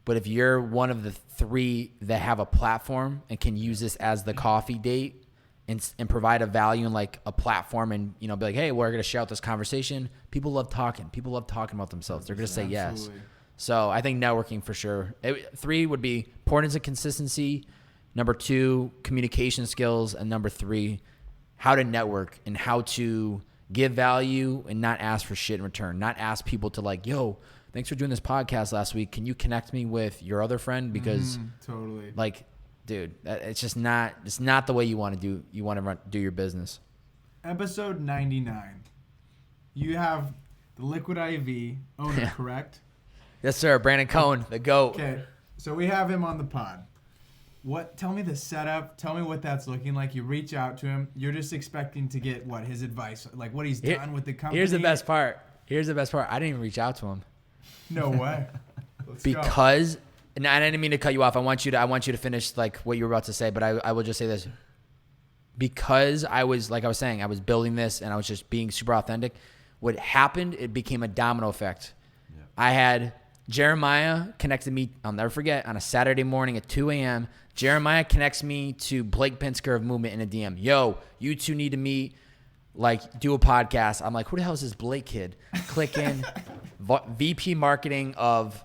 But if you're one of the 3 that have a platform and can use this as the coffee date and provide a value and like a platform and, be like, hey, we're going to share out this conversation. People love talking. People love talking about themselves. They're going to say yes. So I think networking for sure. 3 would be importance and consistency. Number 2, communication skills. And number 3, how to network and how to give value and not ask for shit in return. Not ask people to like, yo, thanks for doing this podcast last week. Can you connect me with your other friend? Because totally, like, dude, it's just not. It's not the way you want to do. You want to do your business. Episode 99. You have the Liquid IV owner, correct? Yes, sir. Brandon Cohen, the GOAT. Okay, so we have him on the pod. Tell me the setup. Tell me what that's looking like. You reach out to him. You're just expecting to get his advice, like what he's done with the company. Here's the best part. I didn't even reach out to him. No way. Because, and I didn't mean to cut you off. I want you to finish like what you were about to say, but I will just say this. Because I was saying, I was building this and I was just being super authentic. What happened, it became a domino effect. Yeah. I had Jeremiah connected me, I'll never forget, on a Saturday morning at 2 a.m. Jeremiah connects me to Blake Pinsker of Movement in a DM. Yo, you two need to meet, like, do a podcast. I'm like, who the hell is this Blake kid? Click in. VP marketing of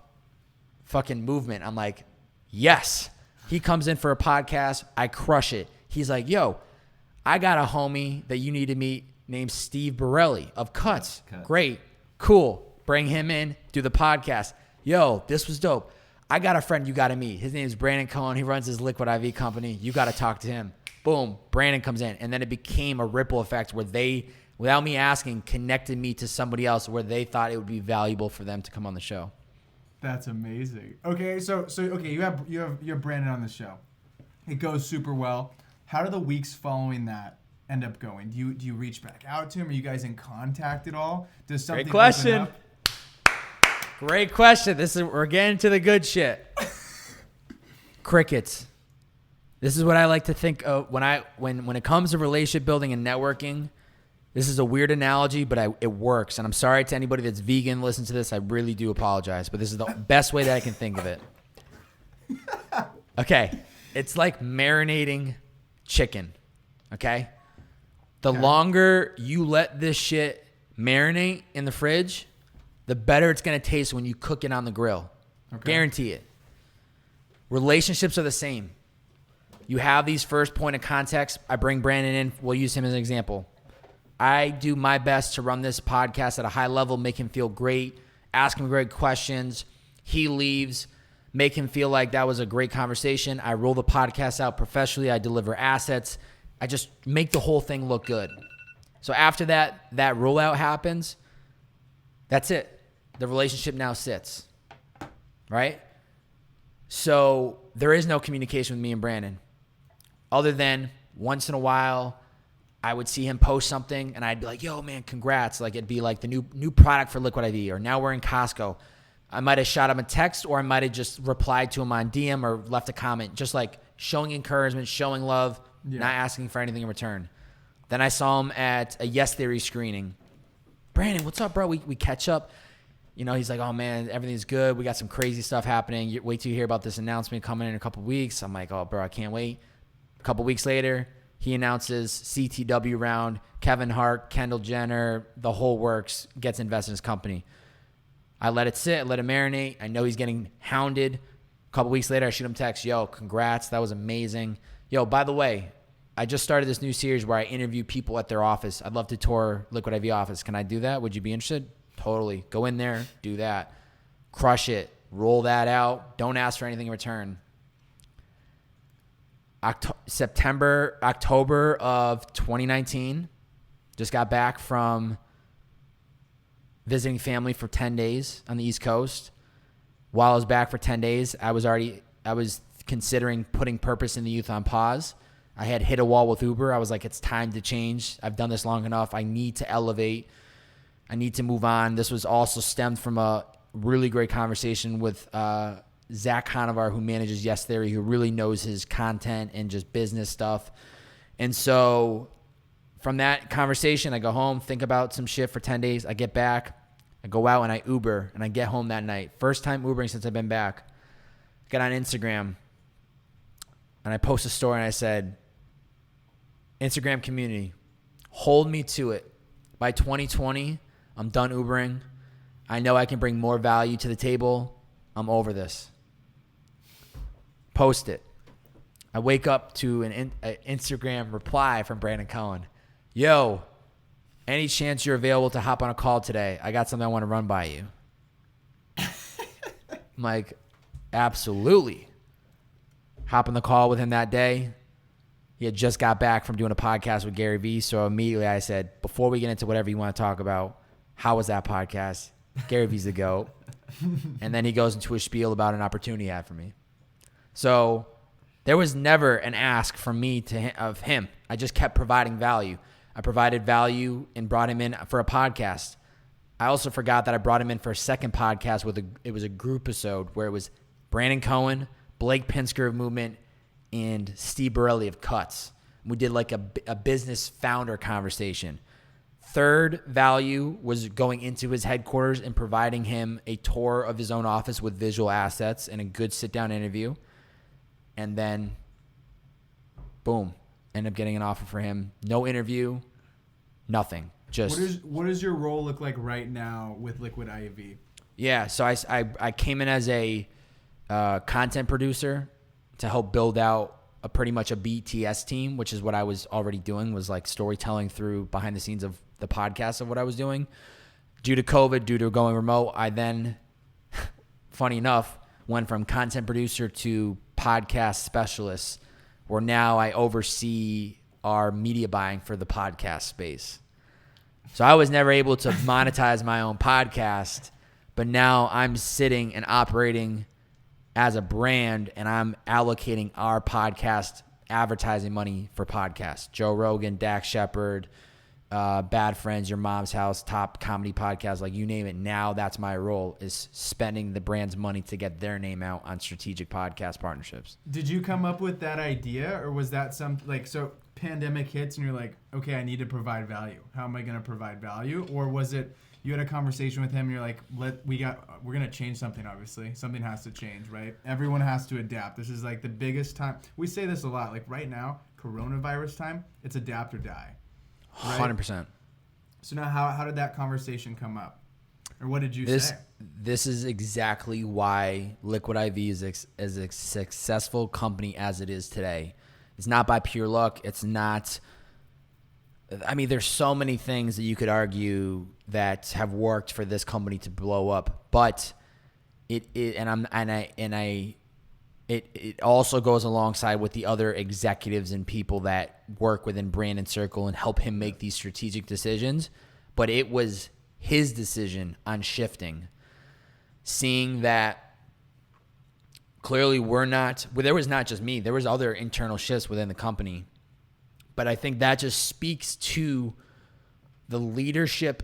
fucking Movement. I'm like, yes. He comes in for a podcast. I crush it. He's like, yo, I got a homie that you need to meet named Steve Borelli of Cuts. Great. Cool. Bring him in. Do the podcast. Yo, this was dope. I got a friend you got to meet. His name is Brandon Cohen. He runs his Liquid IV company. You got to talk to him. Boom. Brandon comes in. And then it became a ripple effect where they, without me asking, connected me to somebody else where they thought it would be valuable for them to come on the show. That's amazing. Okay, so you have Brandon on the show. It goes super well. How do the weeks following that end up going? Do you reach back out to him? Are you guys in contact at all? Does something Great question. open up? Great question. We're getting to the good shit. Crickets. This is what I like to think of when it comes to relationship building and networking. This is a weird analogy, but it works. And I'm sorry to anybody that's vegan, listen to this. I really do apologize, but this is the best way that I can think of it. Okay. It's like marinating chicken. Okay? The longer you let this shit marinate in the fridge, the better it's going to taste when you cook it on the grill. Okay. Guarantee it. Relationships are the same. You have these first point of context. I bring Brandon in. We'll use him as an example. I do my best to run this podcast at a high level, make him feel great, ask him great questions. He leaves, make him feel like that was a great conversation. I roll the podcast out professionally. I deliver assets. I just make the whole thing look good. So after that rollout happens, that's it. The relationship now sits, right? So there is no communication with me and Brandon other than once in a while I would see him post something and I'd be like, yo, man, congrats. Like it'd be like the new product for Liquid IV, or now we're in Costco. I might have shot him a text, or I might have just replied to him on DM or left a comment, just like showing encouragement, showing love, not asking for anything in return. Then I saw him at a Yes Theory screening. Brandon, what's up, bro? We catch up. You know, he's like, oh, man, everything's good. We got some crazy stuff happening. Wait till you hear about this announcement coming in a couple weeks. I'm like, oh, bro, I can't wait. A couple weeks later, he announces CTW round, Kevin Hart, Kendall Jenner, the whole works, gets invested in his company. I let it sit, let it marinate. I know he's getting hounded. A couple weeks later, I shoot him text, yo, congrats. That was amazing. Yo, by the way, I just started this new series where I interview people at their office. I'd love to tour Liquid IV office. Can I do that? Would you be interested? Totally. Go in there, do that. Crush it. Roll that out. Don't ask for anything in return. October of 2019, just got back from visiting family for 10 days on the East Coast. While I was back for 10 days, I was considering putting Purpose in the Youth on pause. I had hit a wall with Uber. I was like, it's time to change. I've done this long enough. I need to elevate. I need to move on. This was also stemmed from a really great conversation with Zach Conovar, who manages Yes Theory, who really knows his content and just business stuff. And so from that conversation, I go home, think about some shit for 10 days. I get back, I go out and I Uber, and I get home that night. First time Ubering since I've been back. Get on Instagram, and I post a story, and I said, Instagram community, hold me to it. By 2020, I'm done Ubering. I know I can bring more value to the table. I'm over this. Post it. I wake up to an Instagram reply from Brandon Cohen. Yo, any chance you're available to hop on a call today? I got something I want to run by you. I'm like, absolutely. Hop on the call with him that day. He had just got back from doing a podcast with Gary Vee. So immediately I said, before we get into whatever you want to talk about, how was that podcast? Gary Vee's the GOAT. And then he goes into a spiel about an opportunity he had for me. So there was never an ask from me of him. I just kept providing value. I provided value and brought him in for a podcast. I also forgot that I brought him in for a second podcast it was a group episode where it was Brandon Cohen, Blake Pinsker of Movement, and Steve Borelli of Cuts. We did like a business founder conversation. Third value was going into his headquarters and providing him a tour of his own office with visual assets and a good sit-down interview. And then, boom, end up getting an offer for him. No interview, nothing. Just what does your role look like right now with Liquid IV? Yeah, so I came in as a content producer to help build out pretty much a BTS team, which is what I was already doing, was like storytelling through behind the scenes of the podcast of what I was doing. Due to COVID, due to going remote, I then, funny enough, went from content producer to podcast specialist, where now I oversee our media buying for the podcast space. So I was never able to monetize my own podcast, but now I'm sitting and operating as a brand, and I'm allocating our podcast advertising money for podcasts. Joe Rogan, Dax Shepard, Bad Friends, Your Mom's House, top comedy podcasts, like you name it. Now that's my role, is spending the brand's money to get their name out on strategic podcast partnerships. Did you come up with that idea, or was that so pandemic hits and you're like, okay, I need to provide value. How am I going to provide value? Or was it you had a conversation with him and you're like, we're going to change something, obviously. Something has to change, right? Everyone has to adapt. This is like the biggest time. We say this a lot. Like right now, coronavirus time, it's adapt or die. Right? 100%. So now how did that conversation come up? Or what did you say? This is exactly why Liquid IV is a successful company as it is today. It's not by pure luck. It's not... I mean, there's so many things that you could argue that have worked for this company to blow up, but it also goes alongside with the other executives and people that work within Brandon's circle and help him make these strategic decisions. But it was his decision on shifting, seeing that clearly there was not just me, there was other internal shifts within the company. But I think that just speaks to the leadership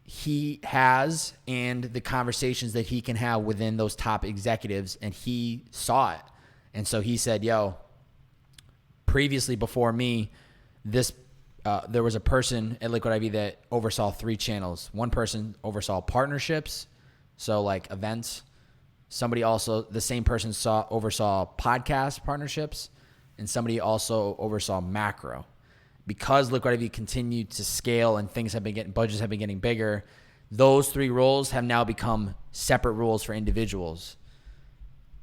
he has and the conversations that he can have within those top executives. And he saw it. And so he said, yo, previously before me, there was a person at Liquid IV that oversaw 3 channels. One person oversaw partnerships, so like events. The same person oversaw podcast partnerships, and somebody also oversaw macro. Because Liquid IV continued to scale and budgets have been getting bigger, those 3 roles have now become separate roles for individuals.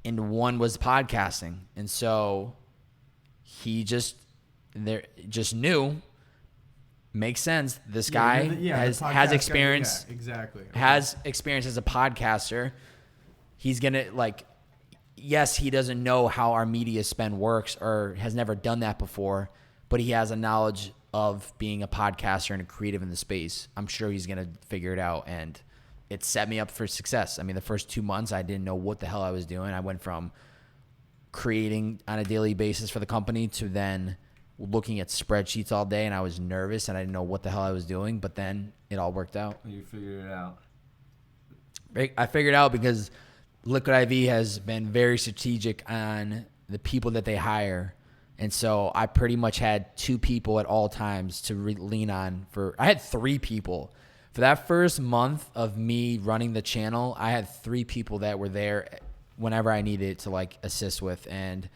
And one was podcasting. And so he just they're just new. Makes sense. This Yeah, guy the has podcast experience. guy. Yeah, exactly. Okay. Has experience as a podcaster. He's gonna yes, he doesn't know how our media spend works or has never done that before, but he has a knowledge of being a podcaster and a creative in the space. I'm sure he's gonna figure it out, and it set me up for success. I mean, the first 2 months I didn't know what the hell I was doing. I went from creating on a daily basis for the company to then looking at spreadsheets all day, and I was nervous and I didn't know what the hell I was doing, but then it all worked out. You figured it out. I figured out because Liquid IV has been very strategic on the people that they hire. And so I pretty much had 2 people at all times to lean on. I had 3 people. For that first month of me running the channel, I had 3 people that were there whenever I needed to assist with. And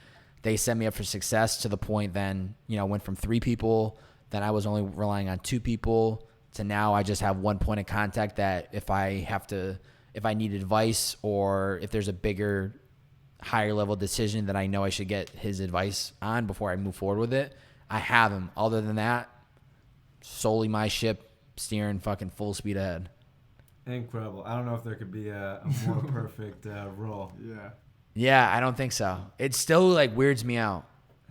they set me up for success to the point then, went from 3 people, then I was only relying on 2 people, to now I just have 1 point of contact that if I need advice or if there's a bigger, higher level decision that I know I should get his advice on before I move forward with it, I have him. Other than that, solely my ship steering fucking full speed ahead. Incredible. I don't know if there could be a more perfect role. Yeah. Yeah, I don't think so. It still weirds me out.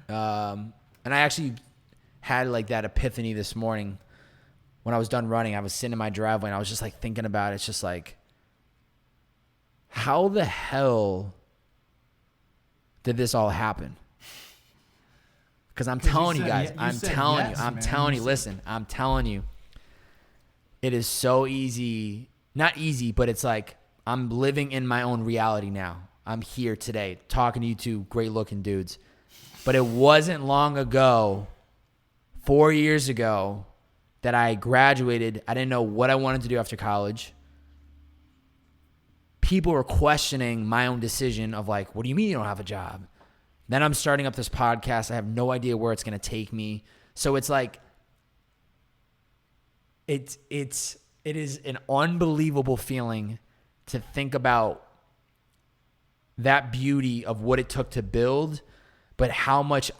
And I actually had that epiphany this morning when I was done running. I was sitting in my driveway and I was just thinking about it. It's just how the hell did this all happen? Because I'm telling you guys, I'm telling you, listen, I'm telling you, it is so easy, not easy, but it's I'm living in my own reality now. I'm here today talking to you 2 great looking dudes. But it wasn't long ago, 4 years ago, that I graduated. I didn't know what I wanted to do after college. People were questioning my own decision of what do you mean you don't have a job? Then I'm starting up this podcast. I have no idea where it's going to take me. So it's it is an unbelievable feeling to think about that beauty of what it took to build, but how much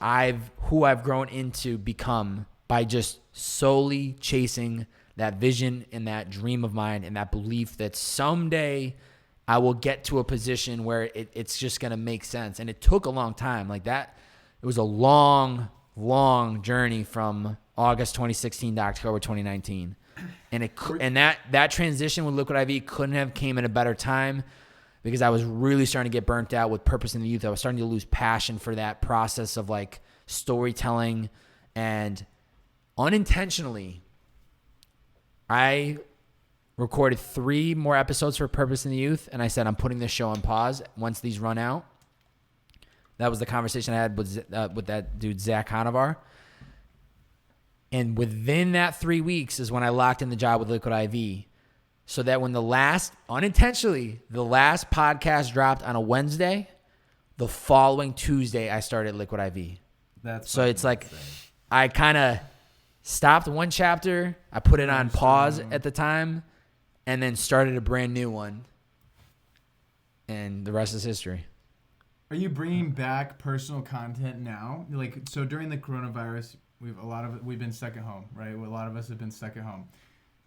who I've grown into become by just solely chasing that vision and that dream of mine and that belief that someday I will get to a position where it's just going to make sense. And it took a long time that. It was a long, long journey from August 2016 to October 2019. And that transition with Liquid IV couldn't have came at a better time, because I was really starting to get burnt out with Purpose in the Youth. I was starting to lose passion for that process of storytelling, and unintentionally, I recorded 3 more episodes for Purpose in the Youth, and I said, I'm putting this show on pause once these run out. That was the conversation I had with that dude, Zach Conovar. And within that 3 weeks is when I locked in the job with Liquid IV. So that when the last podcast dropped on a Wednesday, the following Tuesday I started Liquid IV. So it's I kind of stopped one chapter, I put it on pause at the time, and then started a brand new one. And the rest is history. Are you bringing back personal content now? So during the coronavirus, we've been stuck at home, right? A lot of us have been stuck at home.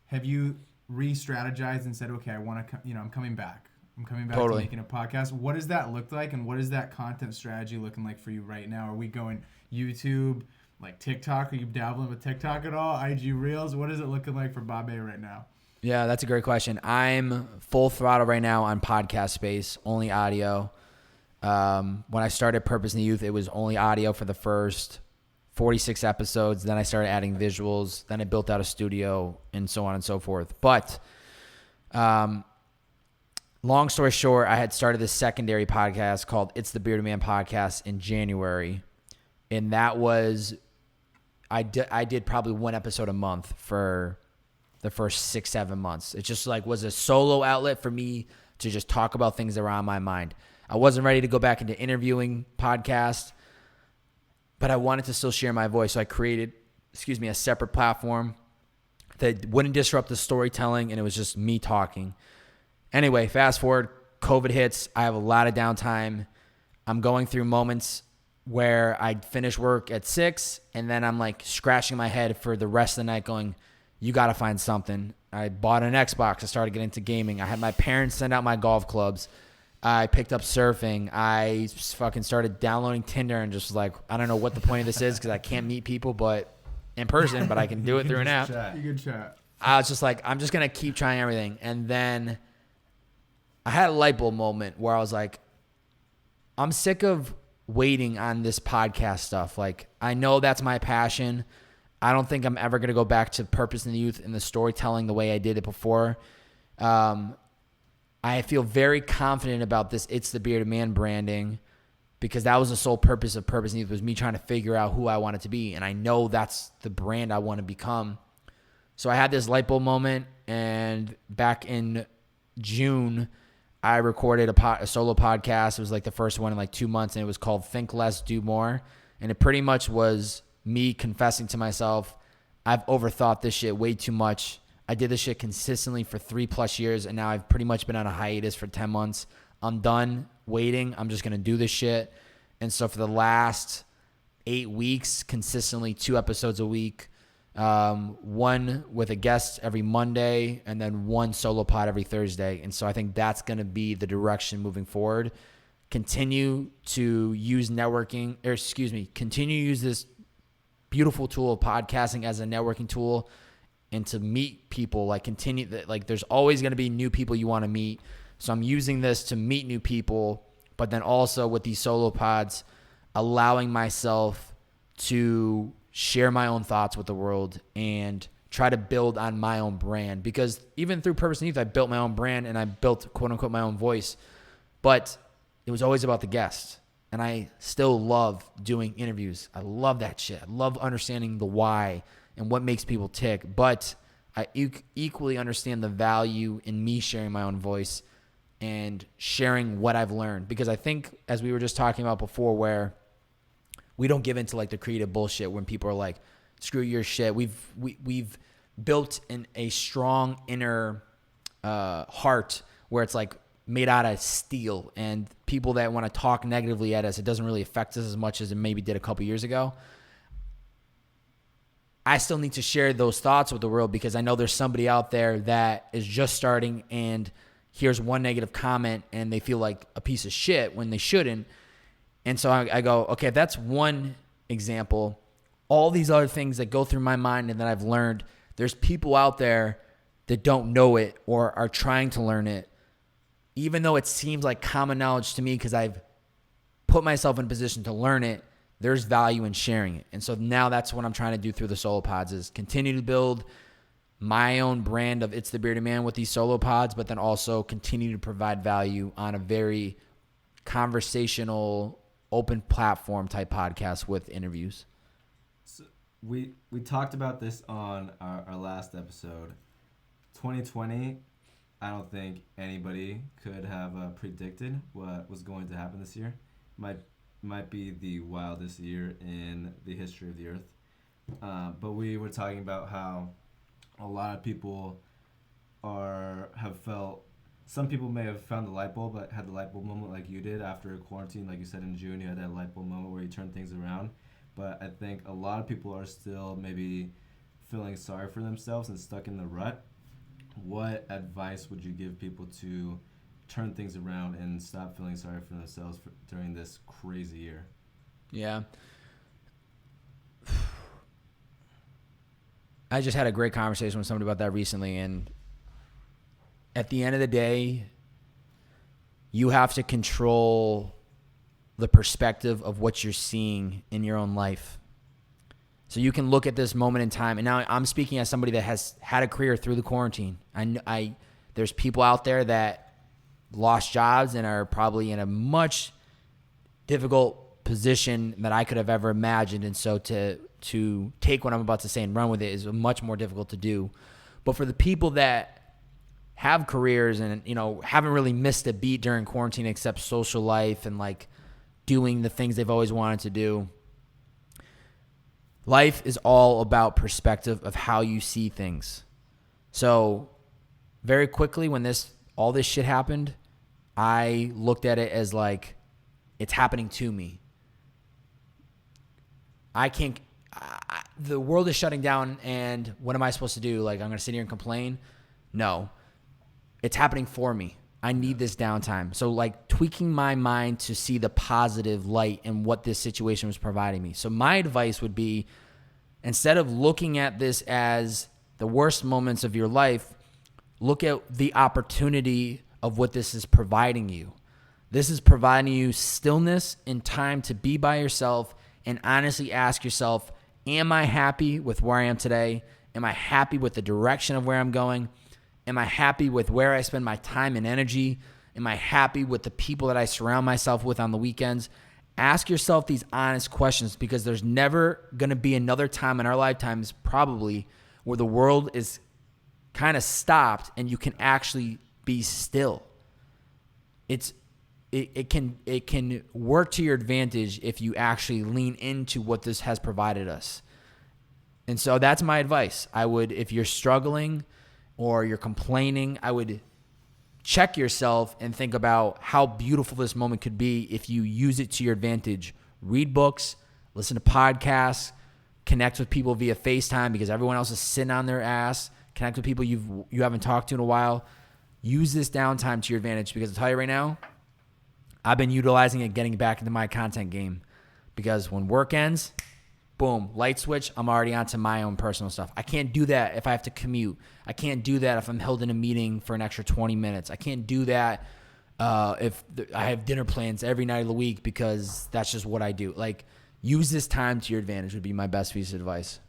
Have you re-strategized and said, okay, I'm coming back. I'm coming back to making a podcast. What does that look like, and what is that content strategy looking like for you right now? Are we going YouTube, TikTok? Are you dabbling with TikTok at all? IG Reels? What is it looking like for Bob A right now? Yeah, that's a great question. I'm full throttle right now on podcast space, only audio. When I started Purpose in the Youth, it was only audio for the first 46 episodes. Then I started adding visuals. Then I built out a studio and so on and so forth. But long story short, I had started this secondary podcast called It's the Bearded Man Podcast in January. And that was, I did probably 1 episode a month for the first 6-7 months. It just was a solo outlet for me to just talk about things that were on my mind. I wasn't ready to go back into interviewing podcasts, but I wanted to still share my voice. So I created, a separate platform that wouldn't disrupt the storytelling, and it was just me talking. Anyway, fast forward, COVID hits. I have a lot of downtime. I'm going through moments where I'd finish work at 6, and then I'm like scratching my head for the rest of the night going, you got to find something. I bought an Xbox. I started getting into gaming. I had my parents send out my golf clubs. I picked up surfing. I fucking started downloading Tinder and just was like, I don't know what the point of this is because I can't meet people but in person, but I can do it through an app. You can chat. I was just like, I'm just going to keep trying everything. And then I had a light bulb moment where I was like, I'm sick of waiting on this podcast stuff. Like, I know that's my passion. I don't think I'm ever going to go back to purpose in the youth and the storytelling the way I did it before. I feel very confident about this It's the Bearded Man branding because that was the sole purpose of Purpose in Youth, was me trying to figure out who I wanted to be. And I know that's the brand I want to become. So I had this light bulb moment, and back in June, I recorded a solo podcast. It was like the first one in like 2 months, and it was called Think Less, Do More. And it pretty much was me confessing to myself, I've overthought this shit way too much. I did this shit consistently for 3+ years, and now I've pretty much been on a hiatus for 10 months. I'm done waiting. I'm just going to do this shit. And so for the last 8 weeks, consistently 2 episodes a week, one with a guest every Monday, and then 1 solo pod every Thursday. And so I think that's going to be the direction moving forward. Continue to use networking, continue to use this beautiful tool of podcasting as a networking tool and to meet people. There's always going to be new people you want to meet. So I'm using this to meet new people, but then also with these solo pods, allowing myself to share my own thoughts with the world and try to build on my own brand. Because even through Purpose in Youth, I built my own brand and I built, quote unquote, my own voice. But it was always about the guest. And I still love doing interviews. I love that shit. I love understanding the why and what makes people tick. But I equally understand the value in me sharing my own voice and sharing what I've learned. Because I think, as we were just talking about before, where we don't give into like the creative bullshit when people are like, screw your shit. We've built a strong inner heart where it's like made out of steel, and people that want to talk negatively at us, it doesn't really affect us as much as it maybe did a couple years ago. I still need to share those thoughts with the world because I know there's somebody out there that is just starting and here's one negative comment and they feel like a piece of shit when they shouldn't. And so I go, okay, that's one example. All these other things that go through my mind and that I've learned, there's people out there that don't know it or are trying to learn it, even though it seems like common knowledge to me because I've put myself in a position to learn it. There's value in sharing it. And so now that's what I'm trying to do through the solo pods, is continue to build my own brand of It's the Bearded Man with these solo pods, but then also continue to provide value on a very conversational, open platform type podcast with interviews. So we talked about this on our last episode. 2020, I don't think anybody could have predicted what was going to happen this year. Might be the wildest year in the history of the earth. But we were talking about how a lot of people have felt, some people may have found the light bulb, but had the light bulb moment like you did after quarantine. Like you said, in June, you had that light bulb moment where you turned things around. But I think a lot of people are still maybe feeling sorry for themselves and stuck in the rut. What advice would you give people to turn things around and stop feeling sorry for themselves during this crazy year? Yeah. I just had a great conversation with somebody about that recently, and at the end of the day, you have to control the perspective of what you're seeing in your own life. So you can look at this moment in time, and now I'm speaking as somebody that has had a career through the quarantine. There's people out there that lost jobs and are probably in a much difficult position that I could have ever imagined. And so to take what I'm about to say and run with it is much more difficult to do. But for the people that have careers and, haven't really missed a beat during quarantine except social life and like doing the things they've always wanted to do, life is all about perspective of how you see things. So very quickly when all this shit happened, I looked at it as like, it's happening to me. I can't. The world is shutting down, and what am I supposed to do? Like, I'm gonna sit here and complain? No, it's happening for me. I need this downtime. So, like, tweaking my mind to see the positive light in what this situation was providing me. So my advice would be, instead of looking at this as the worst moments of your life, look at the opportunity of what this is providing you. This is providing you stillness and time to be by yourself and honestly ask yourself, am I happy with where I am today? Am I happy with the direction of where I'm going? Am I happy with where I spend my time and energy? Am I happy with the people that I surround myself with on the weekends? Ask yourself these honest questions, because there's never going to be another time in our lifetimes probably where the world is kind of stopped and you can actually be still. It can work to your advantage if you actually lean into what this has provided us. And so that's my advice. I would, if you're struggling or you're complaining, I would check yourself and think about how beautiful this moment could be if you use it to your advantage. Read books, listen to podcasts, connect with people via FaceTime because everyone else is sitting on their ass. Connect with people you haven't talked to in a while. Use this downtime to your advantage, because I'll tell you right now, I've been utilizing it, getting back into my content game, because when work ends, boom, light switch, I'm already onto my own personal stuff. I can't do that if I have to commute. I can't do that if I'm held in a meeting for an extra 20 minutes. I can't do that if I have dinner plans every night of the week, because that's just what I do. Like, use this time to your advantage would be my best piece of advice.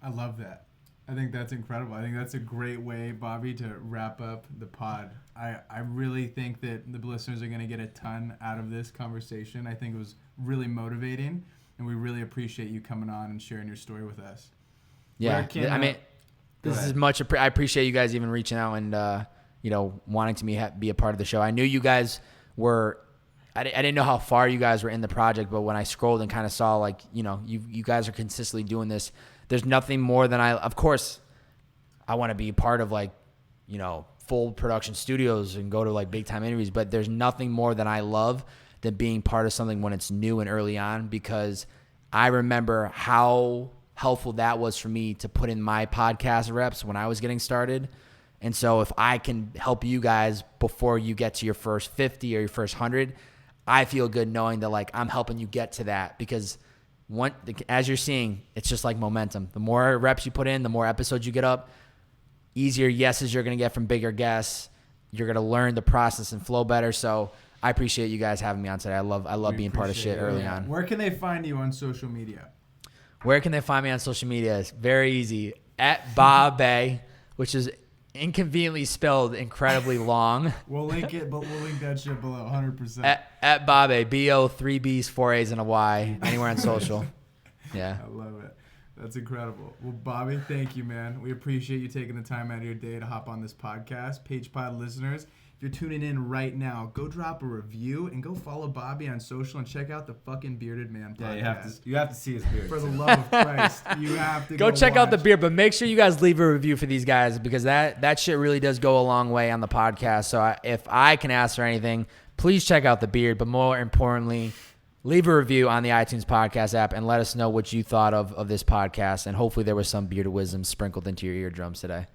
I love that. I think that's incredible. I think that's a great way, Bobby, to wrap up the pod. I really think that the listeners are going to get a ton out of this conversation. I think it was really motivating, and we really appreciate you coming on and sharing your story with us. Yeah, I mean, this is much. I appreciate you guys even reaching out and wanting to be a part of the show. I knew you guys were. I didn't know how far you guys were in the project, but when I scrolled and kind of saw, like, you guys are consistently doing this. There's nothing more than of course, I want to be part of, like, full production studios and go to, like, big time interviews, but there's nothing more than I love than being part of something when it's new and early on, because I remember how helpful that was for me to put in my podcast reps when I was getting started. And so if I can help you guys before you get to your first 50 or your first 100, I feel good knowing that, like, I'm helping you get to that, because as you're seeing, it's just like momentum. The more reps you put in, the more episodes you get up, easier yeses you're going to get from bigger guests. You're going to learn the process and flow better. So I appreciate you guys having me on today. I love being part of shit early on. Where can they find you on social media? Where can they find me on social media? It's very easy. At Bob, which is inconveniently spelled incredibly long. We'll link it, but we'll link that shit below, 100%. At Bob, B-O, 3 B's, 4 A's, and a Y, anywhere on social. Yeah. I love it. That's incredible. Well, Bobby, thank you, man. We appreciate you taking the time out of your day to hop on this podcast. PagePod listeners, if you're tuning in right now, go drop a review and go follow Bobby on social and check out the fucking Bearded Man podcast. Yeah, you have to see his beard. For the love of Christ, you have to go check watch. out the beard, but make sure you guys leave a review for these guys, because that shit really does go a long way on the podcast. So if I can ask for anything, please check out the beard, but more importantly, leave a review on the iTunes podcast app and let us know what you thought of this podcast, and hopefully there was some bearded wisdom sprinkled into your eardrums today.